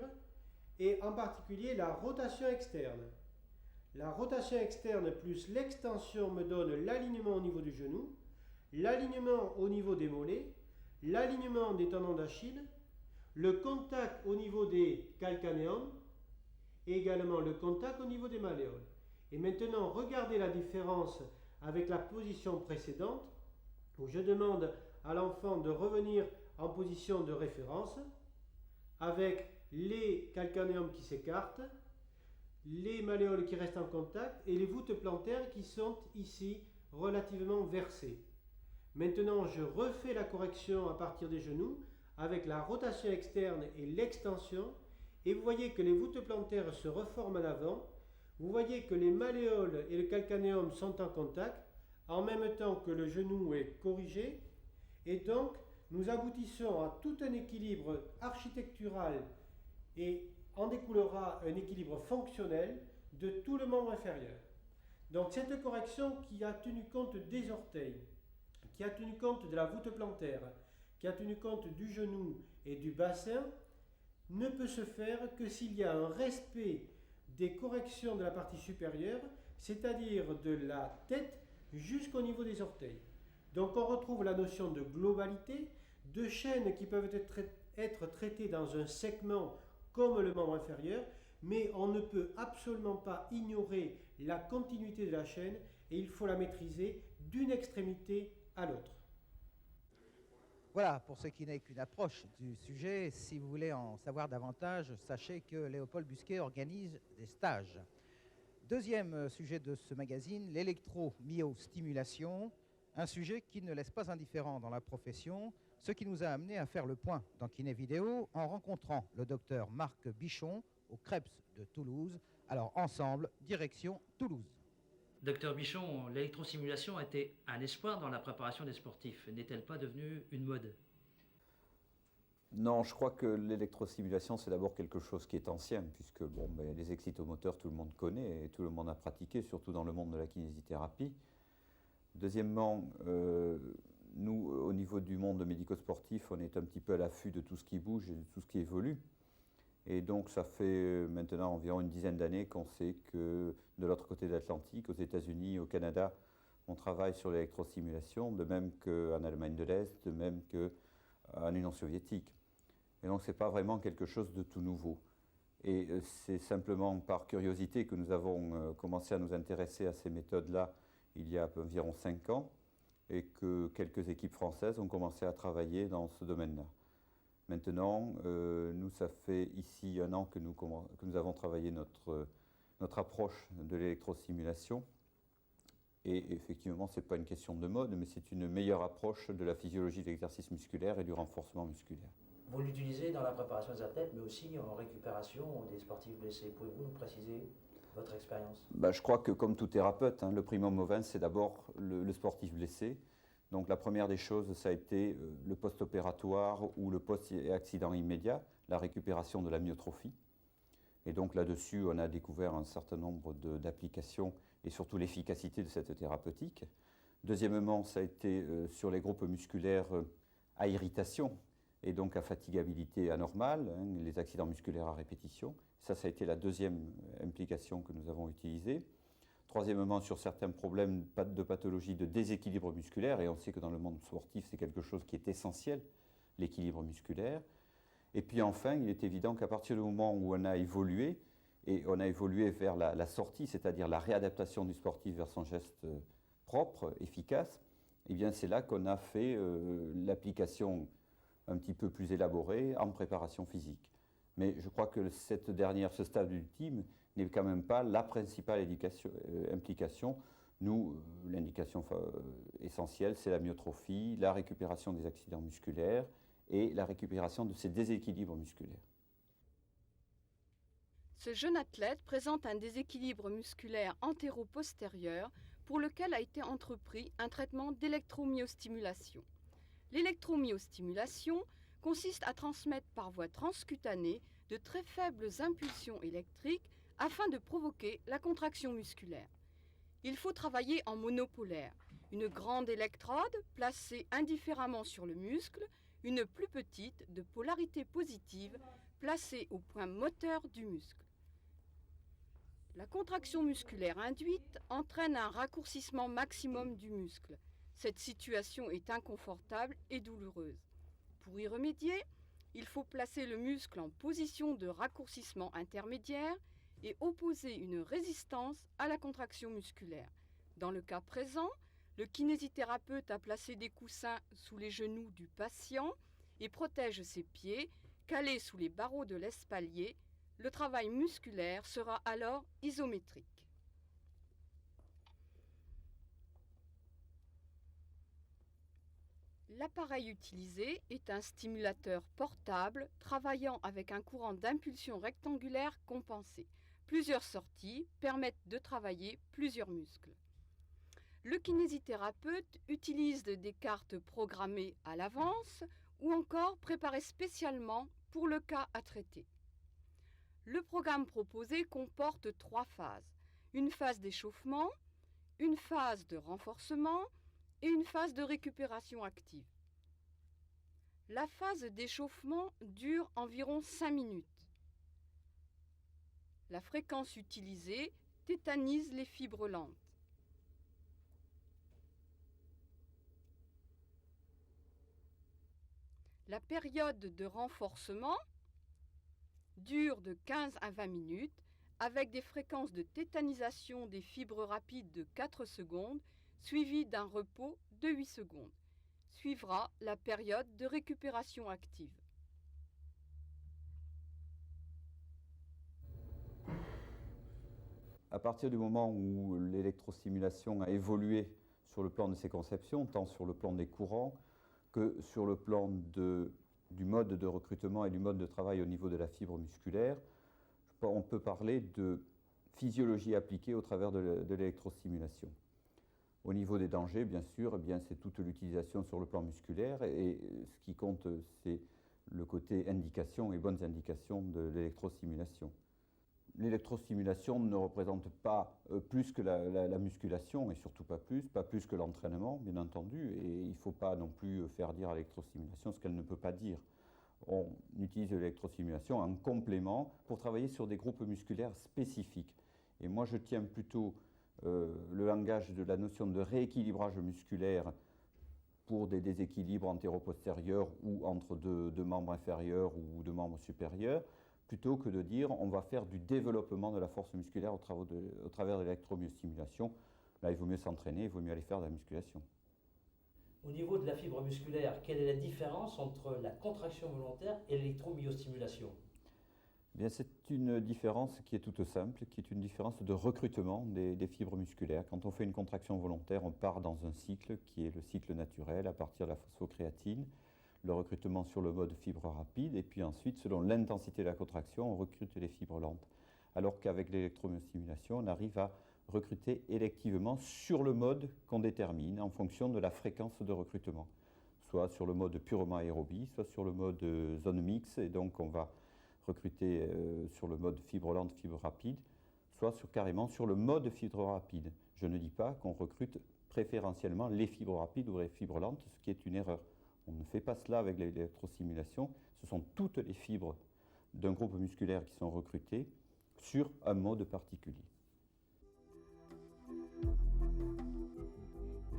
[SPEAKER 3] et en particulier la rotation externe. La rotation externe plus l'extension me donne l'alignement au niveau du genou, l'alignement au niveau des mollets, l'alignement des tendons d'Achille, le contact au niveau des calcanéums et également le contact au niveau des malléoles. Et maintenant, regardez la différence avec la position précédente où je demande à l'enfant de revenir en position de référence avec les calcanéums qui s'écartent, les malléoles qui restent en contact et les voûtes plantaires qui sont ici relativement versées. Maintenant, je refais la correction à partir des genoux avec la rotation externe et l'extension et vous voyez que les voûtes plantaires se reforment à l'avant. Vous voyez que les malléoles et le calcanéum sont en contact en même temps que le genou est corrigé et donc nous aboutissons à tout un équilibre architectural et en découlera un équilibre fonctionnel de tout le membre inférieur. Donc cette correction qui a tenu compte des orteils, qui a tenu compte de la voûte plantaire, qui a tenu compte du genou et du bassin, ne peut se faire que s'il y a un respect des corrections de la partie supérieure, c'est-à-dire de la tête jusqu'au niveau des orteils. Donc on retrouve la notion de globalité, de chaînes qui peuvent être traitées dans un segment comme le membre inférieur, mais on ne peut absolument pas ignorer la continuité de la chaîne et il faut la maîtriser d'une extrémité à l'autre.
[SPEAKER 1] Voilà, pour ce qui n'est qu'une approche du sujet, si vous voulez en savoir davantage, sachez que Léopold Busquet organise des stages. Deuxième sujet de ce magazine, l'électromyostimulation, un sujet qui ne laisse pas indifférent dans la profession, ce qui nous a amené à faire le point dans Kiné Vidéo en rencontrant le docteur Marc Bichon au CREPS de Toulouse. Alors ensemble, direction Toulouse.
[SPEAKER 2] Docteur Bichon, l'électrosimulation a été un espoir dans la préparation des sportifs. N'est-elle pas devenue une mode?
[SPEAKER 4] Non, je crois que l'électrosimulation, c'est d'abord quelque chose qui est ancien, puisque les excitomoteurs, tout le monde connaît et tout le monde a pratiqué, surtout dans le monde de la kinésithérapie. Deuxièmement, nous, au niveau du monde médico-sportif, on est un petit peu à l'affût de tout ce qui bouge et de tout ce qui évolue. Et donc, ça fait maintenant environ une dizaine d'années qu'on sait que de l'autre côté de l'Atlantique, aux États-Unis, au Canada, on travaille sur l'électrosimulation, de même qu'en Allemagne de l'Est, de même qu'en Union soviétique. Et donc, ce n'est pas vraiment quelque chose de tout nouveau. Et c'est simplement par curiosité que nous avons commencé à nous intéresser à ces méthodes-là il y a environ 5 ans, et que quelques équipes françaises ont commencé à travailler dans ce domaine-là. Maintenant, nous, ça fait ici 1 an que nous avons travaillé notre approche de l'électrosimulation. Et effectivement, ce n'est pas une question de mode, mais c'est une meilleure approche de la physiologie de l'exercice musculaire et du renforcement musculaire.
[SPEAKER 2] Vous l'utilisez dans la préparation des athlètes, mais aussi en récupération des sportifs blessés. Pouvez-vous nous préciser votre expérience?
[SPEAKER 4] Je crois que comme tout thérapeute, le primum movens, c'est d'abord le sportif blessé. Donc la première des choses, ça a été le post-opératoire ou le post-accident immédiat, la récupération de la myotrophie. Et donc là-dessus, on a découvert un certain nombre d'applications et surtout l'efficacité de cette thérapeutique. Deuxièmement, ça a été sur les groupes musculaires à irritation et donc à fatigabilité anormale, les accidents musculaires à répétition. Ça a été la deuxième implication que nous avons utilisée. Troisièmement, sur certains problèmes de pathologie de déséquilibre musculaire, et on sait que dans le monde sportif, c'est quelque chose qui est essentiel, l'équilibre musculaire. Et puis enfin, il est évident qu'à partir du moment où on a évolué, et on a évolué vers la sortie, c'est-à-dire la réadaptation du sportif vers son geste propre, efficace, eh bien c'est là qu'on a fait l'application un petit peu plus élaborée en préparation physique. Mais je crois que ce stade ultime n'est quand même pas la principale implication. Nous, l'indication essentielle, c'est la myotrophie, la récupération des accidents musculaires et la récupération de ces déséquilibres musculaires.
[SPEAKER 5] Ce jeune athlète présente un déséquilibre musculaire antéro-postérieur pour lequel a été entrepris un traitement d'électromyostimulation. L'électromyostimulation consiste à transmettre par voie transcutanée de très faibles impulsions électriques afin de provoquer la contraction musculaire. Il faut travailler en monopolaire, une grande électrode placée indifféremment sur le muscle, une plus petite de polarité positive placée au point moteur du muscle. La contraction musculaire induite entraîne un raccourcissement maximum du muscle. Cette situation est inconfortable et douloureuse. Pour y remédier, il faut placer le muscle en position de raccourcissement intermédiaire et opposer une résistance à la contraction musculaire. Dans le cas présent, le kinésithérapeute a placé des coussins sous les genoux du patient et protège ses pieds, calés sous les barreaux de l'espalier. Le travail musculaire sera alors isométrique. L'appareil utilisé est un stimulateur portable travaillant avec un courant d'impulsion rectangulaire compensé. Plusieurs sorties permettent de travailler plusieurs muscles. Le kinésithérapeute utilise des cartes programmées à l'avance ou encore préparées spécialement pour le cas à traiter. Le programme proposé comporte 3 phases. Une phase d'échauffement, une phase de renforcement et une phase de récupération active. La phase d'échauffement dure environ 5 minutes. La fréquence utilisée tétanise les fibres lentes. La période de renforcement dure de 15 à 20 minutes avec des fréquences de tétanisation des fibres rapides de 4 secondes suivies d'un repos de 8 secondes. Suivra la période de récupération active.
[SPEAKER 4] À partir du moment où l'électrostimulation a évolué sur le plan de ses conceptions, tant sur le plan des courants que sur le plan du mode de recrutement et du mode de travail au niveau de la fibre musculaire, on peut parler de physiologie appliquée au travers de l'électrostimulation. Au niveau des dangers, bien sûr, c'est toute l'utilisation sur le plan musculaire et ce qui compte, c'est le côté indication et bonnes indications de l'électrostimulation. L'électrostimulation ne représente pas plus que la musculation et surtout pas plus que l'entraînement, bien entendu, et il ne faut pas non plus faire dire à l'électrostimulation ce qu'elle ne peut pas dire. On utilise l'électrostimulation en complément pour travailler sur des groupes musculaires spécifiques. Et moi, je tiens plutôt le langage de la notion de rééquilibrage musculaire pour des déséquilibres antéro-postérieurs ou entre deux membres inférieurs ou deux membres supérieurs, plutôt que de dire on va faire du développement de la force musculaire au travers de l'électromyostimulation. Là, il vaut mieux s'entraîner, il vaut mieux aller faire de la musculation.
[SPEAKER 2] Au niveau de la fibre musculaire, quelle est la différence entre la contraction volontaire et l'électromyostimulation ?
[SPEAKER 4] C'est une différence qui est toute simple, qui est une différence de recrutement des fibres musculaires. Quand on fait une contraction volontaire, on part dans un cycle qui est le cycle naturel à partir de la phosphocréatine, le recrutement sur le mode fibre rapide, et puis ensuite, selon l'intensité de la contraction, on recrute les fibres lentes. Alors qu'avec l'électromyostimulation, on arrive à recruter électivement sur le mode qu'on détermine en fonction de la fréquence de recrutement, soit sur le mode purement aérobie, soit sur le mode zone mixte, et donc on va recruter sur le mode fibre lente, fibre rapide, soit carrément sur le mode fibre rapide. Je ne dis pas qu'on recrute préférentiellement les fibres rapides ou les fibres lentes, ce qui est une erreur. On ne fait pas cela avec l'électrostimulation. Ce sont toutes les fibres d'un groupe musculaire qui sont recrutées sur un mode particulier.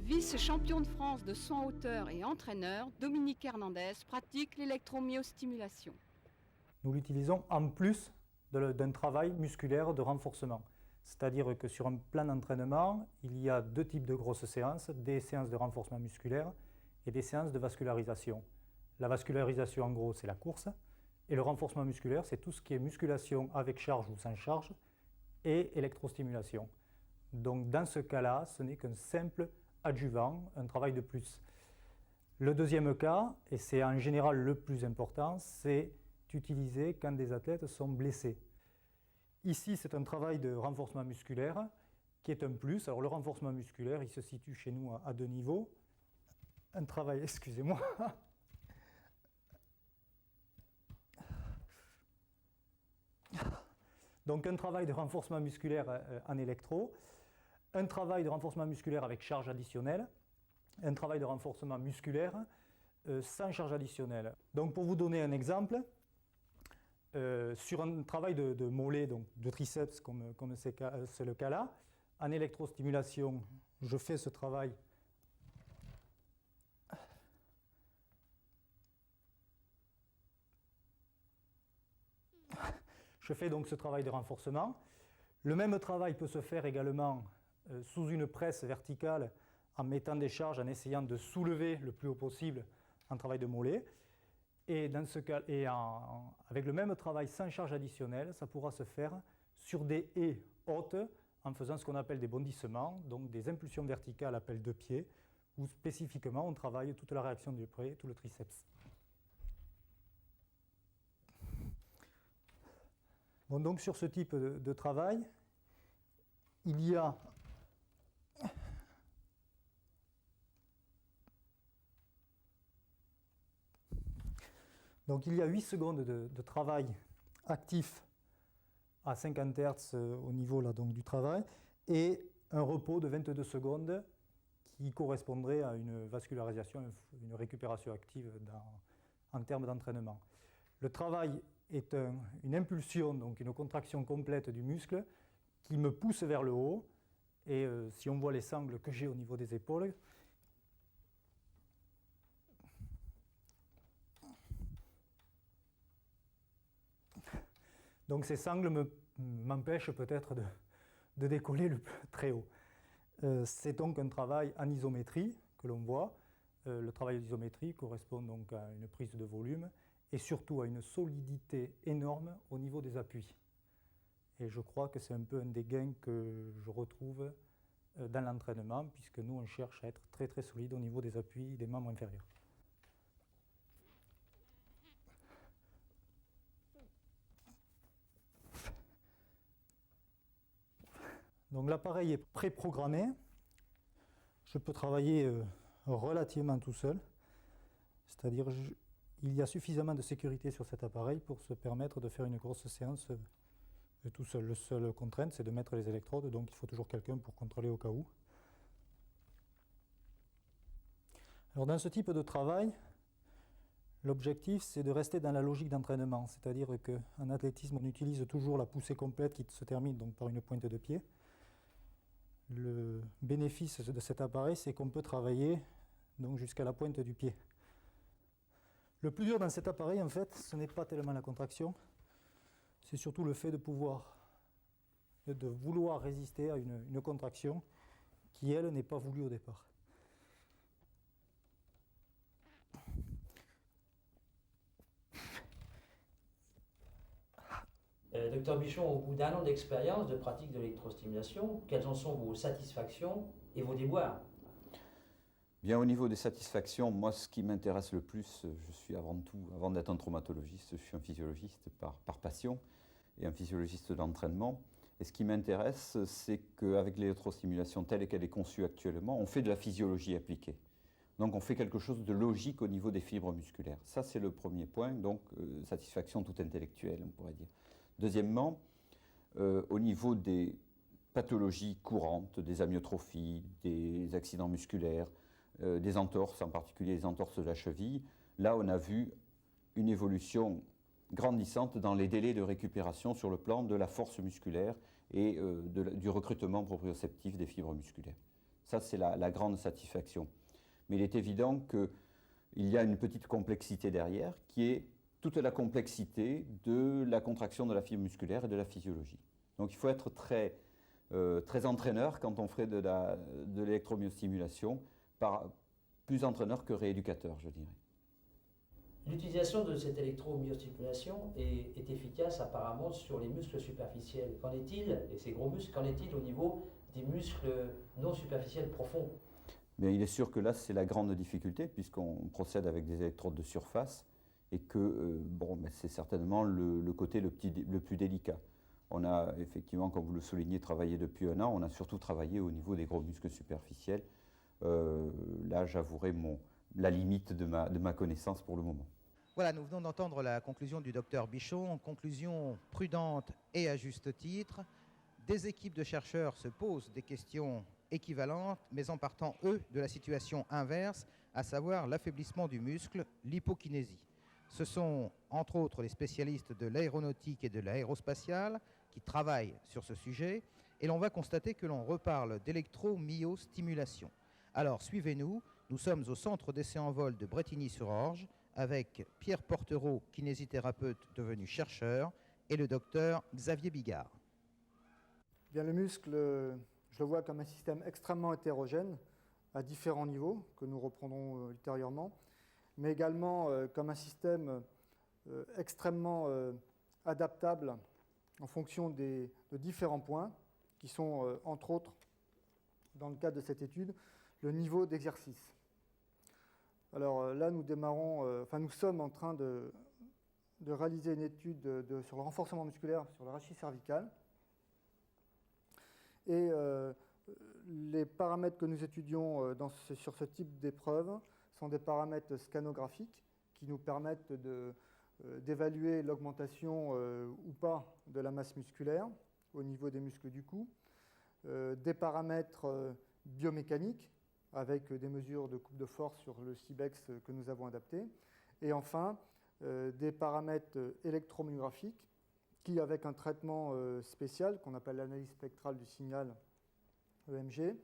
[SPEAKER 5] Vice-champion de France de saut en hauteur et entraîneur, Dominique Hernandez pratique l'électromyostimulation.
[SPEAKER 6] Nous l'utilisons en plus d'un travail musculaire de renforcement. C'est-à-dire que sur un plan d'entraînement, il y a 2 types de grosses séances, des séances de renforcement musculaire et des séances de vascularisation. La vascularisation, en gros, c'est la course, et le renforcement musculaire, c'est tout ce qui est musculation avec charge ou sans charge, et électrostimulation. Donc dans ce cas-là, ce n'est qu'un simple adjuvant, un travail de plus. Le deuxième cas, et c'est en général le plus important, c'est utilisé quand des athlètes sont blessés. Ici, c'est un travail de renforcement musculaire, qui est un plus. Alors le renforcement musculaire, il se situe chez nous à deux niveaux. Un travail, excusez-moi. Donc un travail de renforcement musculaire en électro, un travail de renforcement musculaire avec charge additionnelle, un travail de renforcement musculaire sans charge additionnelle. Donc pour vous donner un exemple, sur un travail de mollet, donc de triceps comme c'est le cas là, en électrostimulation, je fais ce travail donc ce travail de renforcement. Le même travail peut se faire également sous une presse verticale en mettant des charges, en essayant de soulever le plus haut possible un travail de mollet. Et, dans ce cas, avec le même travail sans charge additionnelle, ça pourra se faire sur des haies hautes en faisant ce qu'on appelle des bondissements, donc des impulsions verticales à pelle de pied, où spécifiquement on travaille toute la réaction du pré, tout le triceps. Bon, donc sur ce type de travail, il y a donc il y a 8 secondes de travail actif à 50 Hz au niveau là, donc, du travail et un repos de 22 secondes qui correspondrait à une vascularisation, une récupération active en termes d'entraînement. Le travail est une impulsion, donc une contraction complète du muscle qui me pousse vers le haut. Et si on voit les sangles que j'ai au niveau des épaules, donc ces sangles m'empêchent peut-être de décoller très haut. C'est donc un travail en isométrie que l'on voit. Le travail d'isométrie correspond donc à une prise de volume et surtout à une solidité énorme au niveau des appuis. Et je crois que c'est un peu un des gains que je retrouve dans l'entraînement, puisque nous, on cherche à être très très solide au niveau des appuis des membres inférieurs. Donc l'appareil est préprogrammé. Je peux travailler relativement tout seul, c'est-à-dire il y a suffisamment de sécurité sur cet appareil pour se permettre de faire une grosse séance tout seul. La seule contrainte, c'est de mettre les électrodes, donc il faut toujours quelqu'un pour contrôler au cas où. Alors dans ce type de travail, l'objectif, c'est de rester dans la logique d'entraînement, c'est-à-dire qu'en athlétisme, on utilise toujours la poussée complète qui se termine donc par une pointe de pied. Le bénéfice de cet appareil, c'est qu'on peut travailler donc jusqu'à la pointe du pied. Le plus dur dans cet appareil, en fait, ce n'est pas tellement la contraction, c'est surtout le fait de vouloir résister à une contraction qui, elle, n'est pas voulue au départ.
[SPEAKER 7] Docteur Bichon, au bout d'un an d'expérience de pratique de l'électrostimulation, quelles en sont vos satisfactions et vos déboires?
[SPEAKER 4] Bien, au niveau des satisfactions, moi, ce qui m'intéresse le plus, je suis avant tout, avant d'être un traumatologiste, je suis un physiologiste par passion et un physiologiste d'entraînement. Et ce qui m'intéresse, c'est qu'avec l'électrostimulation telle qu'elle est conçue actuellement, on fait de la physiologie appliquée. Donc on fait quelque chose de logique au niveau des fibres musculaires. Ça, c'est le premier point, donc satisfaction toute intellectuelle, on pourrait dire. Deuxièmement, au niveau des pathologies courantes, des amyotrophies, des accidents musculaires, des entorses, en particulier les entorses de la cheville, là on a vu une évolution grandissante dans les délais de récupération sur le plan de la force musculaire et du recrutement proprioceptif des fibres musculaires. Ça, c'est la grande satisfaction. Mais il est évident qu'il y a une petite complexité derrière, qui est toute la complexité de la contraction de la fibre musculaire et de la physiologie. Donc il faut être très entraîneur quand on ferait de l'électromyostimulation, plus entraîneur que rééducateur, je dirais.
[SPEAKER 7] L'utilisation de cette électromyostimulation est efficace apparemment sur les muscles superficiels. Qu'en est-il, et ces gros muscles, qu'en est-il au niveau des muscles non superficiels profonds?
[SPEAKER 4] Mais il est sûr que là, c'est la grande difficulté, puisqu'on procède avec des électrodes de surface, et que c'est certainement le côté le plus délicat. On a effectivement, comme vous le soulignez, travaillé depuis un an. On a surtout travaillé au niveau des gros muscles superficiels. Là, j'avouerai la limite de ma connaissance pour le moment.
[SPEAKER 1] Voilà, nous venons d'entendre la conclusion du docteur Bichon, conclusion prudente et à juste titre. Des équipes de chercheurs se posent des questions équivalentes, mais en partant, eux, de la situation inverse, à savoir l'affaiblissement du muscle, l'hypokinésie. Ce sont, entre autres, les spécialistes de l'aéronautique et de l'aérospatiale qui travaillent sur ce sujet, et l'on va constater que l'on reparle d'électromyostimulation. Alors, suivez-nous, nous sommes au centre d'essai en vol de Brétigny-sur-Orge, avec Pierre Portereau, kinésithérapeute devenu chercheur, et le docteur Xavier Bigard.
[SPEAKER 8] Bien, le muscle, je le vois comme un système extrêmement hétérogène, à différents niveaux, que nous reprendrons ultérieurement, mais également comme un système extrêmement adaptable en fonction de différents points, qui sont, entre autres, dans le cadre de cette étude, le niveau d'exercice. Alors là, nous sommes en train de réaliser une étude sur le renforcement musculaire, sur le rachis cervical. Et les paramètres que nous étudions sur ce type d'épreuve sont des paramètres scanographiques qui nous permettent d'évaluer l'augmentation ou pas de la masse musculaire au niveau des muscles du cou, des paramètres biomécaniques avec des mesures de coupe de force sur le CIBEX que nous avons adapté, et enfin des paramètres électromyographiques qui, avec un traitement spécial qu'on appelle l'analyse spectrale du signal EMG,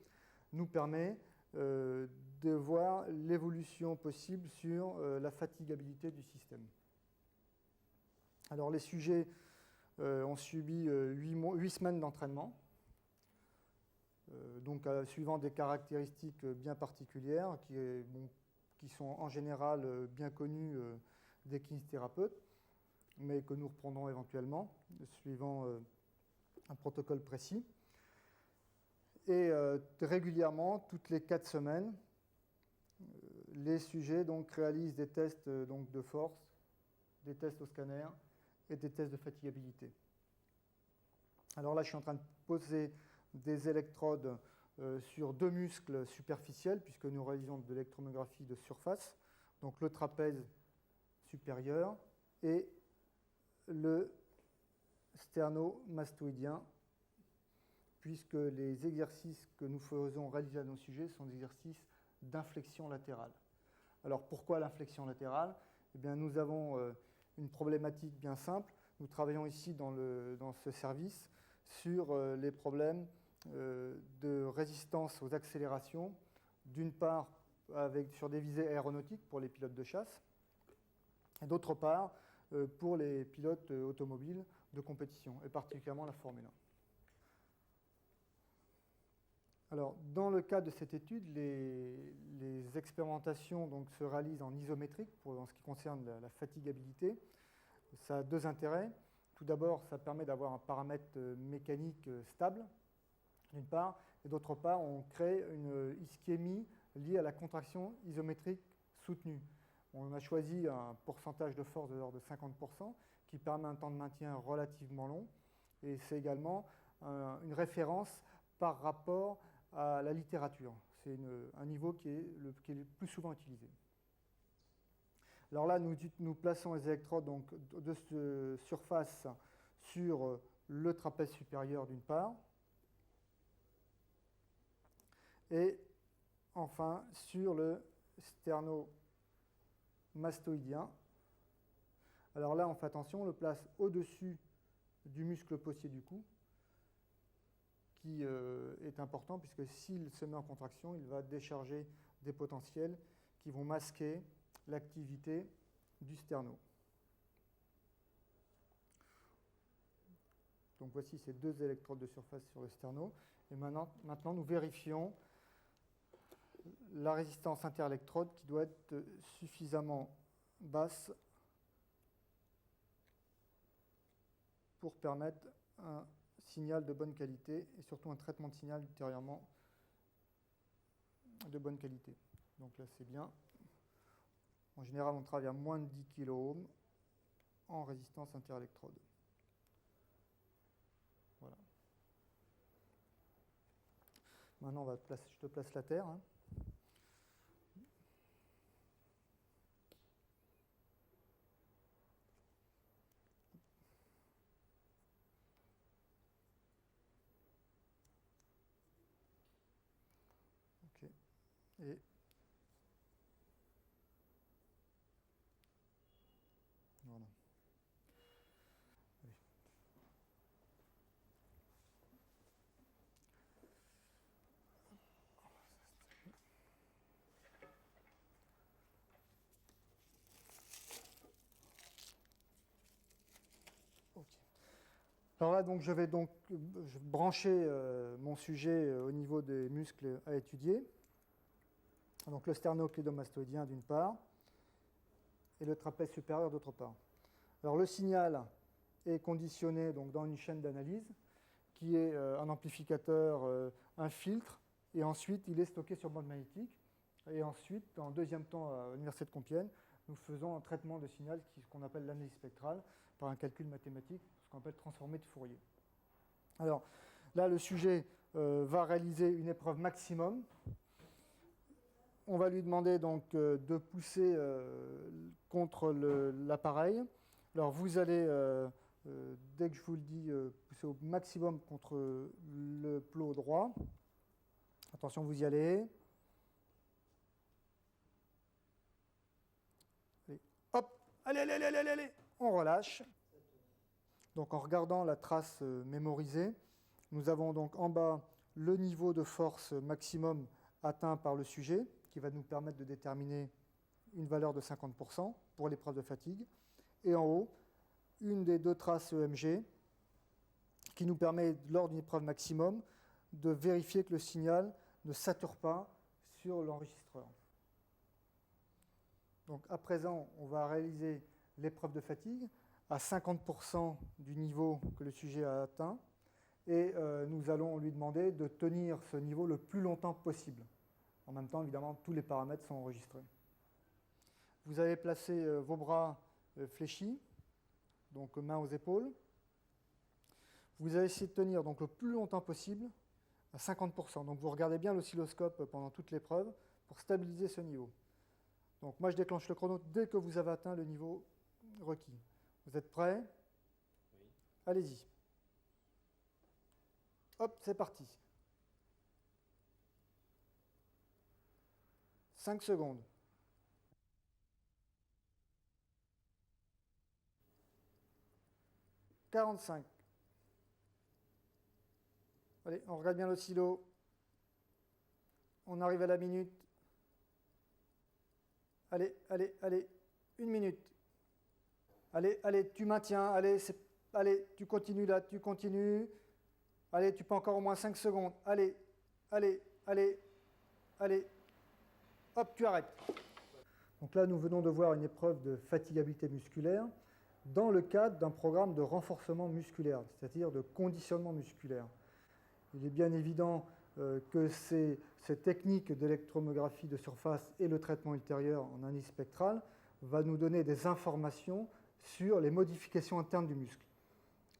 [SPEAKER 8] nous permet de voir l'évolution possible sur la fatigabilité du système. Alors les sujets ont subi 8 semaines d'entraînement, donc suivant des caractéristiques bien particulières qui sont en général bien connues des kinésithérapeutes, mais que nous reprendrons éventuellement, suivant un protocole précis. Et régulièrement, toutes les 4 semaines, les sujets donc, réalisent des tests de force, des tests au scanner et des tests de fatigabilité. Alors là, je suis en train de poser des électrodes sur 2 muscles superficiels, puisque nous réalisons de l'électromyographie de surface, donc le trapèze supérieur et le sternomastoïdien, puisque les exercices que nous faisons réaliser à nos sujets sont des exercices d'inflexion latérale. Alors pourquoi l'inflexion latérale ? Eh bien, nous avons une problématique bien simple. Nous travaillons ici dans ce service sur les problèmes de résistance aux accélérations, d'une part sur des visées aéronautiques pour les pilotes de chasse, et d'autre part pour les pilotes automobiles de compétition, et particulièrement la Formule 1. Alors, dans le cadre de cette étude, les expérimentations donc, se réalisent en isométrique en ce qui concerne la fatigabilité. Ça a 2 intérêts. Tout d'abord, ça permet d'avoir un paramètre mécanique stable, d'une part, et d'autre part, on crée une ischémie liée à la contraction isométrique soutenue. On a choisi un pourcentage de force de l'ordre de 50%, qui permet un temps de maintien relativement long, et c'est également une référence par rapport à la littérature. C'est un niveau qui est le plus souvent utilisé. Alors là, nous plaçons les électrodes donc, de surface sur le trapèze supérieur d'une part, et enfin sur le sternomastoïdien. Alors là, on fait attention, on le place au-dessus du muscle possier du cou, qui est important puisque s'il se met en contraction, il va décharger des potentiels qui vont masquer l'activité du sterno. Donc voici ces 2 électrodes de surface sur le sterno. Et maintenant nous vérifions la résistance interélectrode qui doit être suffisamment basse pour permettre un signal de bonne qualité et surtout un traitement de signal ultérieurement de bonne qualité. Donc là c'est bien. En général on travaille à moins de 10 kΩ en résistance interélectrode. Maintenant, je te place la terre. Hein. Ok. Et voilà. Oui. Ok. Alors là, donc, je vais donc brancher mon sujet au niveau des muscles à étudier. Donc le sternoclédomastoïdien d'une part et le trapèze supérieur d'autre part. Alors le signal est conditionné donc, dans une chaîne d'analyse qui est un amplificateur, un filtre, et ensuite il est stocké sur bande magnétique. Et ensuite, en deuxième temps, à l'Université de Compiègne, nous faisons un traitement de signal qu'on appelle l'analyse spectrale par un calcul mathématique, ce qu'on appelle transformé de Fourier. Alors là, le sujet va réaliser une épreuve maximum. On va lui demander donc de pousser contre l'appareil. Alors vous allez, dès que je vous le dis, pousser au maximum contre le plot droit. Attention, vous y allez. Allez, hop, allez, on relâche. Donc en regardant la trace mémorisée, nous avons donc en bas le niveau de force maximum atteint par le sujet, qui va nous permettre de déterminer une valeur de 50% pour l'épreuve de fatigue. Et en haut, une des deux traces EMG qui nous permet, lors d'une épreuve maximum, de vérifier que le signal ne sature pas sur l'enregistreur. Donc à présent, on va réaliser l'épreuve de fatigue à 50% du niveau que le sujet a atteint et nous allons lui demander de tenir ce niveau le plus longtemps possible. En même temps, évidemment, tous les paramètres sont enregistrés. Vous allez placer vos bras fléchis, donc mains aux épaules. Vous allez essayer de tenir donc, le plus longtemps possible à 50%. Donc vous regardez bien l'oscilloscope pendant toute l'épreuve pour stabiliser ce niveau. Donc moi, je déclenche le chrono dès que vous avez atteint le niveau requis. Vous êtes prêts? Oui. Allez-y. Hop, c'est parti. 5 secondes. 45. Allez, on regarde bien l'oscillo. On arrive à la minute. Allez, 1 minute. Allez, tu maintiens. Allez, tu continues là, tu continues. Allez, tu peux encore au moins 5 secondes. Allez. Hop, tu arrêtes. Donc là, nous venons de voir une épreuve de fatigabilité musculaire dans le cadre d'un programme de renforcement musculaire, c'est-à-dire de conditionnement musculaire. Il est bien évident que ces techniques d'électromographie de surface et le traitement ultérieur en analyse spectrale va nous donner des informations sur les modifications internes du muscle.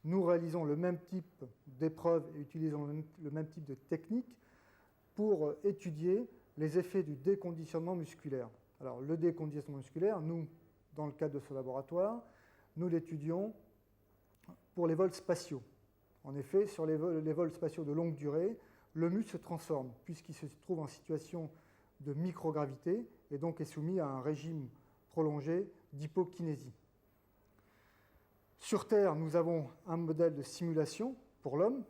[SPEAKER 8] Nous réalisons le même type d'épreuve et utilisons le même type de technique pour étudier les effets du déconditionnement musculaire. Alors, le déconditionnement musculaire, nous, dans le cadre de ce laboratoire, nous l'étudions pour les vols spatiaux. En effet, sur les vols spatiaux de longue durée, le muscle se transforme puisqu'il se trouve en situation de microgravité et donc est soumis à un régime prolongé d'hypokinésie. Sur Terre, nous avons un modèle de simulation pour l'homme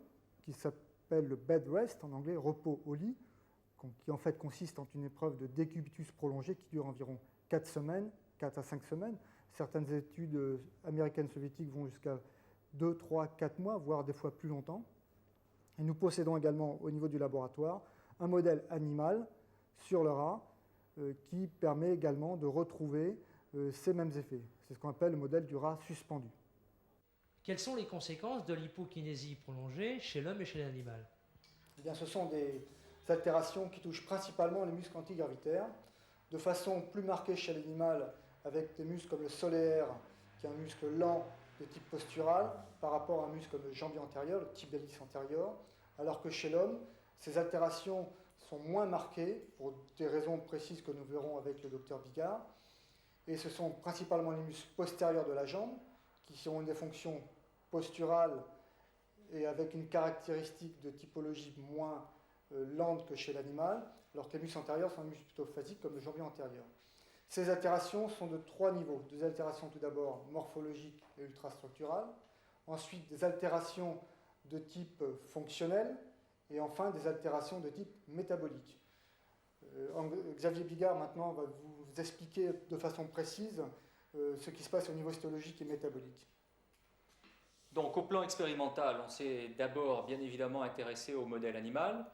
[SPEAKER 8] qui s'appelle le bed rest, en anglais repos au lit, qui en fait consiste en une épreuve de décubitus prolongé qui dure environ 4 à 5 semaines. Certaines études américaines soviétiques vont jusqu'à 2, 3, 4 mois, voire des fois plus longtemps. Et nous possédons également au niveau du laboratoire un modèle animal sur le rat qui permet également de retrouver ces mêmes effets. C'est ce qu'on appelle le modèle du rat suspendu.
[SPEAKER 7] Quelles sont les conséquences de l'hypokinésie prolongée chez l'homme et chez l'animal?
[SPEAKER 8] Eh bien, ce sont des altérations qui touchent principalement les muscles antigravitaires, de façon plus marquée chez l'animal avec des muscles comme le solaire, qui est un muscle lent de type postural, par rapport à un muscle comme le jambier antérieur, le tibialis antérieur, alors que chez l'homme, Ces altérations sont moins marquées pour des raisons précises que nous verrons avec le docteur Bigard. Et ce sont principalement les muscles postérieurs de la jambe qui ont des fonctions posturales et avec une caractéristique de typologie moins lente que chez l'animal, alors que les muscles antérieurs sont des muscles plutôt phasiques comme le jambier antérieur. Ces altérations sont de 3 niveaux. Des altérations tout d'abord morphologiques et ultrastructurales, ensuite des altérations de type fonctionnel, et enfin des altérations de type métabolique. Xavier Bigard maintenant va vous expliquer de façon précise ce qui se passe au niveau histologique et métabolique.
[SPEAKER 9] Donc au plan expérimental, on s'est d'abord bien évidemment intéressé au modèle animal.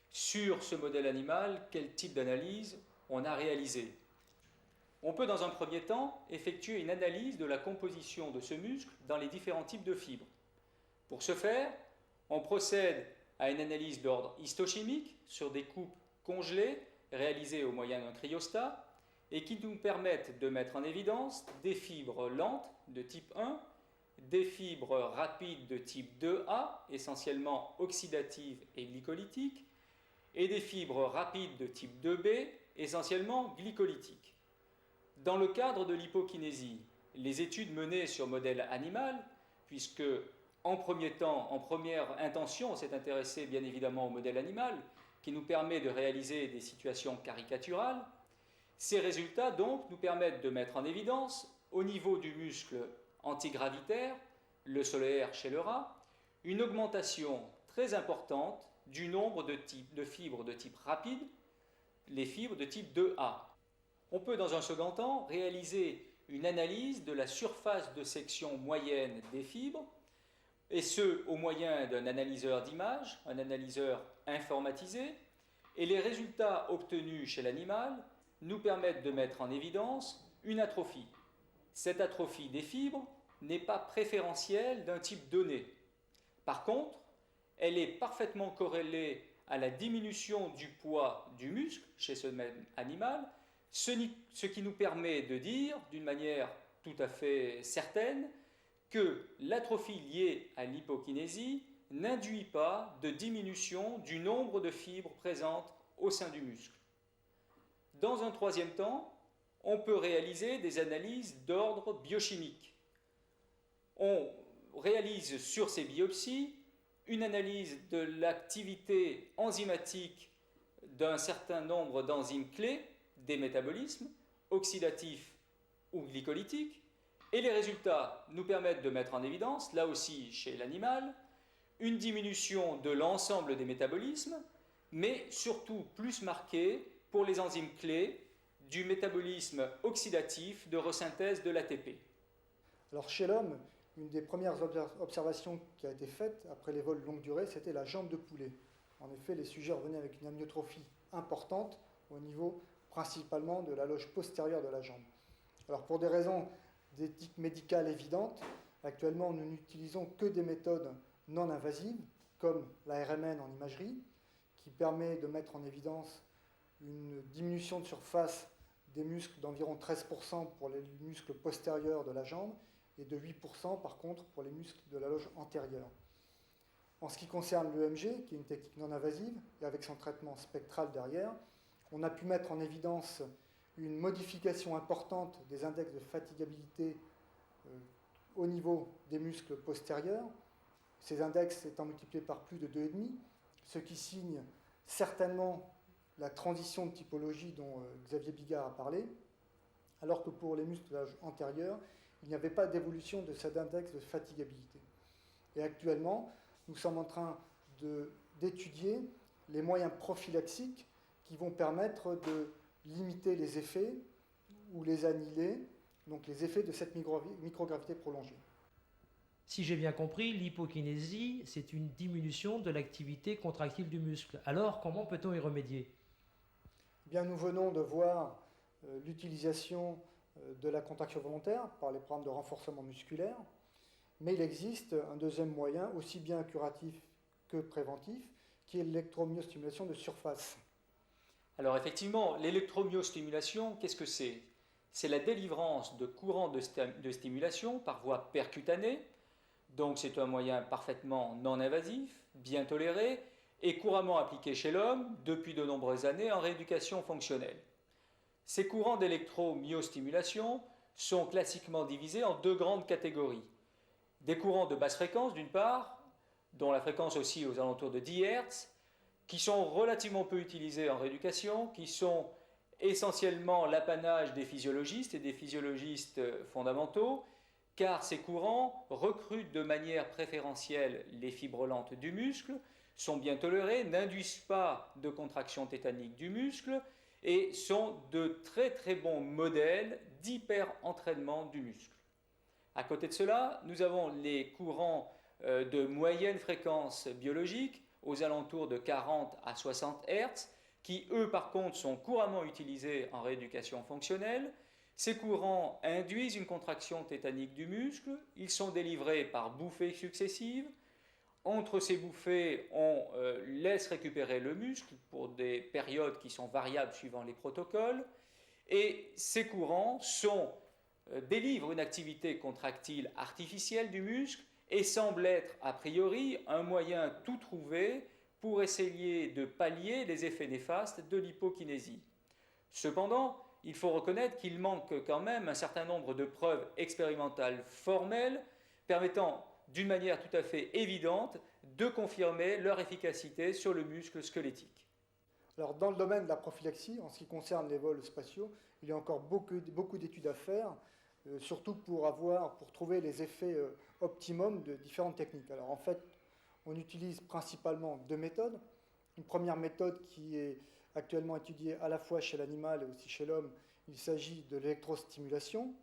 [SPEAKER 9] Sur ce modèle animal, quel type d'analyse on a réalisé? On peut dans un premier temps effectuer une analyse de la composition de ce muscle dans les différents types de fibres. Pour ce faire, on procède à une analyse d'ordre histochimique sur des coupes congelées réalisées au moyen d'un cryostat et qui nous permettent de mettre en évidence des fibres lentes de type 1, des fibres rapides de type 2A, essentiellement oxydatives et glycolytiques, et des fibres rapides de type 2B, essentiellement glycolytiques. Dans le cadre de l'hypokinésie, les études menées sur modèle animal, puisque en premier temps, en première intention, on s'est intéressé bien évidemment au modèle animal, qui nous permet de réaliser des situations caricaturales. Ces résultats donc nous permettent de mettre en évidence, au niveau du muscle antigravitaire, le solaire chez le rat, une augmentation très importante du nombre de fibres de type rapide, les fibres de type 2A. On peut dans un second temps réaliser une analyse de la surface de section moyenne des fibres, et ce au moyen d'un analyseur d'image, un analyseur informatisé, et les résultats obtenus chez l'animal nous permettent de mettre en évidence une atrophie. Cette atrophie des fibres n'est pas préférentielle d'un type donné. Par contre, elle est parfaitement corrélée à la diminution du poids du muscle chez ce même animal, ce qui nous permet de dire d'une manière tout à fait certaine que l'atrophie liée à l'hypokinésie n'induit pas de diminution du nombre de fibres présentes au sein du muscle. Dans un troisième temps, on peut réaliser des analyses d'ordre biochimique. On réalise sur ces biopsies une analyse de l'activité enzymatique d'un certain nombre d'enzymes clés des métabolismes, oxydatifs ou glycolytiques, et les résultats nous permettent de mettre en évidence, là aussi chez l'animal, une diminution de l'ensemble des métabolismes, mais surtout plus marquée pour les enzymes clés du métabolisme oxydatif de resynthèse de l'ATP.
[SPEAKER 8] Alors chez l'homme, une des premières observations qui a été faite après les vols longue durée, c'était la jambe de poulet. En effet, les sujets revenaient avec une amyotrophie importante au niveau principalement de la loge postérieure de la jambe. Alors pour des raisons d'éthique médicale évidentes, actuellement nous n'utilisons que des méthodes non invasives, comme la RMN en imagerie, qui permet de mettre en évidence une diminution de surface des muscles d'environ 13% pour les muscles postérieurs de la jambe et de 8% par contre pour les muscles de la loge antérieure. En ce qui concerne l'EMG, qui est une technique non invasive, et avec son traitement spectral derrière, on a pu mettre en évidence une modification importante des index de fatigabilité au niveau des muscles postérieurs, ces index étant multipliés par plus de 2,5, ce qui signe certainement la transition de typologie dont Xavier Bigard a parlé, alors que pour les muscles de l'âge antérieur, il n'y avait pas d'évolution de cet index de fatigabilité. Et actuellement, nous sommes en train d'étudier les moyens prophylaxiques qui vont permettre de limiter les effets ou les annihiler, donc les effets de cette microgravité prolongée.
[SPEAKER 7] Si j'ai bien compris, l'hypokinésie, c'est une diminution de l'activité contractile du muscle. Alors, comment peut-on y remédier ?
[SPEAKER 8] Bien, nous venons de voir l'utilisation de la contraction volontaire par les programmes de renforcement musculaire, mais il existe un deuxième moyen, aussi bien curatif que préventif, qui est l'électromyostimulation de surface.
[SPEAKER 9] Alors effectivement, l'électromyostimulation, qu'est-ce que c'est ? C'est la délivrance de courants de stimulation par voie percutanée. Donc c'est un moyen parfaitement non invasif, bien toléré, est couramment appliqué chez l'homme depuis de nombreuses années en rééducation fonctionnelle. Ces courants d'électromyostimulation sont classiquement divisés en deux grandes catégories. Des courants de basse fréquence d'une part, dont la fréquence oscille aux alentours de 10 Hz, qui sont relativement peu utilisés en rééducation, qui sont essentiellement l'apanage des physiologistes et des physiologistes fondamentaux, car ces courants recrutent de manière préférentielle les fibres lentes du muscle, sont bien tolérés, n'induisent pas de contraction tétanique du muscle et sont de très très bons modèles d'hyper-entraînement du muscle. À côté de cela, nous avons les courants de moyenne fréquence biologique, aux alentours de 40 à 60 Hz, qui eux par contre sont couramment utilisés en rééducation fonctionnelle. Ces courants induisent une contraction tétanique du muscle, ils sont délivrés par bouffées successives. Entre ces bouffées, on laisse récupérer le muscle pour des périodes qui sont variables suivant les protocoles. Et ces courants délivrent une activité contractile artificielle du muscle et semblent être a priori un moyen tout trouvé pour essayer de pallier les effets néfastes de l'hypokinésie. Cependant, il faut reconnaître qu'il manque quand même un certain nombre de preuves expérimentales formelles permettant d'une manière tout à fait évidente de confirmer leur efficacité sur le muscle squelettique.
[SPEAKER 8] Alors, dans le domaine de la prophylaxie, en ce qui concerne les vols spatiaux, il y a encore beaucoup d'études à faire, surtout pour trouver les effets optimums de différentes techniques. Alors en fait, on utilise principalement deux méthodes. Une première méthode qui est actuellement étudiée à la fois chez l'animal et aussi chez l'homme, il s'agit de l'électrostimulation.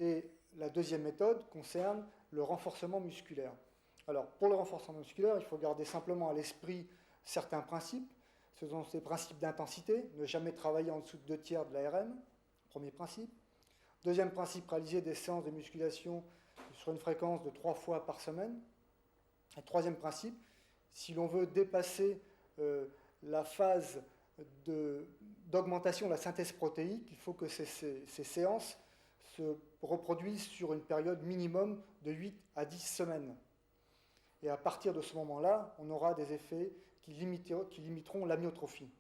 [SPEAKER 8] Et la deuxième méthode concerne le renforcement musculaire. Alors pour le renforcement musculaire, il faut garder simplement à l'esprit certains principes. Ce sont ces principes d'intensité, ne jamais travailler en dessous de 2/3 de l'ARM, premier principe. Deuxième principe, réaliser des séances de musculation sur une fréquence de 3 fois par semaine. Et troisième principe, si l'on veut dépasser la phase d'augmentation de la synthèse protéique, il faut que ces séances se reproduisent sur une période minimum de 8 à 10 semaines. Et à partir de ce moment-là, on aura des effets qui limiteront l'amyotrophie.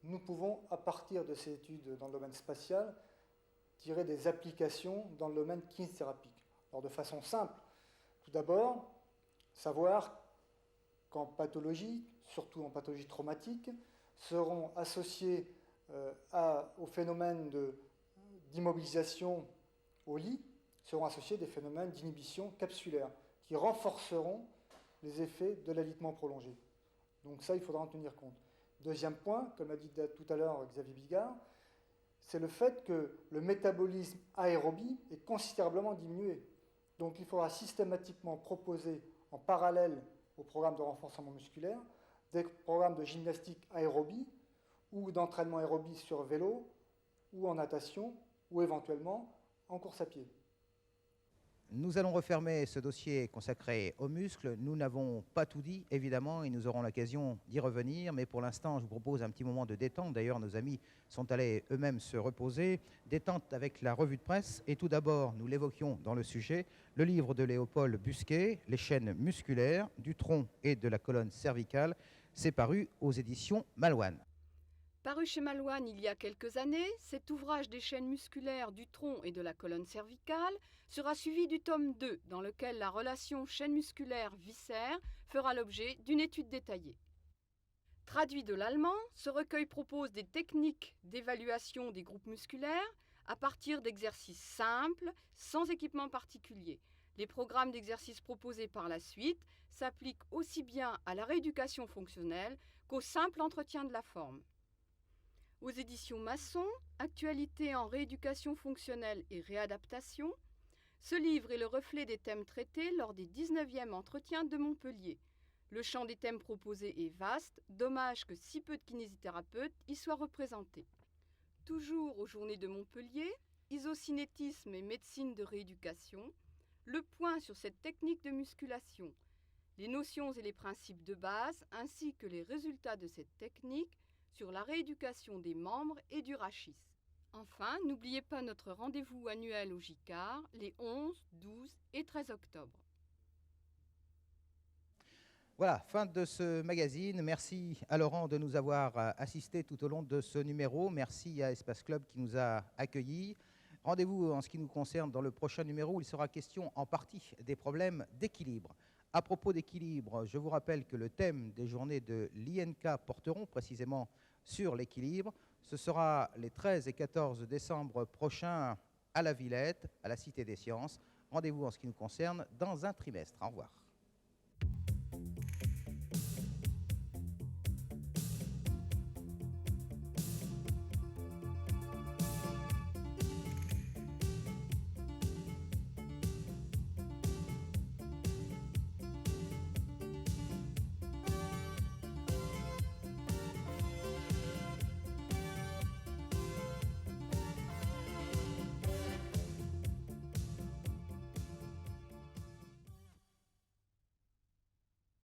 [SPEAKER 8] Nous pouvons, à partir de ces études dans le domaine spatial, tirer des applications dans le domaine kinésithérapique. Alors de façon simple, tout d'abord, savoir qu'en pathologie, surtout en pathologie traumatique, seront associés au phénomène d'immobilisation au lit, seront associés des phénomènes d'inhibition capsulaire qui renforceront les effets de l'alitement prolongé. Donc ça, il faudra en tenir compte. Deuxième point, comme l'a dit tout à l'heure Xavier Bigard, c'est le fait que le métabolisme aérobie est considérablement diminué. Donc il faudra systématiquement proposer en parallèle au programme de renforcement musculaire des programmes de gymnastique aérobie ou d'entraînement aérobie sur vélo ou en natation ou éventuellement en course à pied.
[SPEAKER 1] Nous allons refermer ce dossier consacré aux muscles. Nous n'avons pas tout dit, évidemment, et nous aurons l'occasion d'y revenir. Mais pour l'instant, je vous propose un petit moment de détente. D'ailleurs, nos amis sont allés eux-mêmes se reposer. Détente avec la revue de presse. Et tout d'abord, nous l'évoquions dans le sujet, le livre de Léopold Busquet, Les chaînes musculaires du tronc et de la colonne cervicale. C'est paru aux éditions Malouane.
[SPEAKER 5] Paru chez Malouane il y a quelques années, cet ouvrage des chaînes musculaires du tronc et de la colonne cervicale sera suivi du tome 2, dans lequel la relation chaîne musculaire-viscère fera l'objet d'une étude détaillée. Traduit de l'allemand, ce recueil propose des techniques d'évaluation des groupes musculaires à partir d'exercices simples, sans équipement particulier. Les programmes d'exercices proposés par la suite s'appliquent aussi bien à la rééducation fonctionnelle qu'au simple entretien de la forme. Aux éditions Masson, Actualité en rééducation fonctionnelle et réadaptation, ce livre est le reflet des thèmes traités lors des 19e entretiens de Montpellier. Le champ des thèmes proposés est vaste, dommage que si peu de kinésithérapeutes y soient représentés. Toujours aux Journées de Montpellier, isocinétisme et médecine de rééducation, le point sur cette technique de musculation, les notions et les principes de base ainsi que les résultats de cette technique sur la rééducation des membres et du rachis. Enfin, n'oubliez pas notre rendez-vous annuel au JICAR les 11, 12 et 13 octobre.
[SPEAKER 1] Voilà, fin de ce magazine. Merci à Laurent de nous avoir assisté tout au long de ce numéro. Merci à Espace Club qui nous a accueillis. Rendez-vous en ce qui nous concerne dans le prochain numéro où il sera question en partie des problèmes d'équilibre. À propos d'équilibre, je vous rappelle que le thème des journées de l'INK porteront précisément sur l'équilibre. Ce sera les 13 et 14 décembre prochains à la Villette, à la Cité des Sciences. Rendez-vous en ce qui nous concerne dans un trimestre. Au revoir.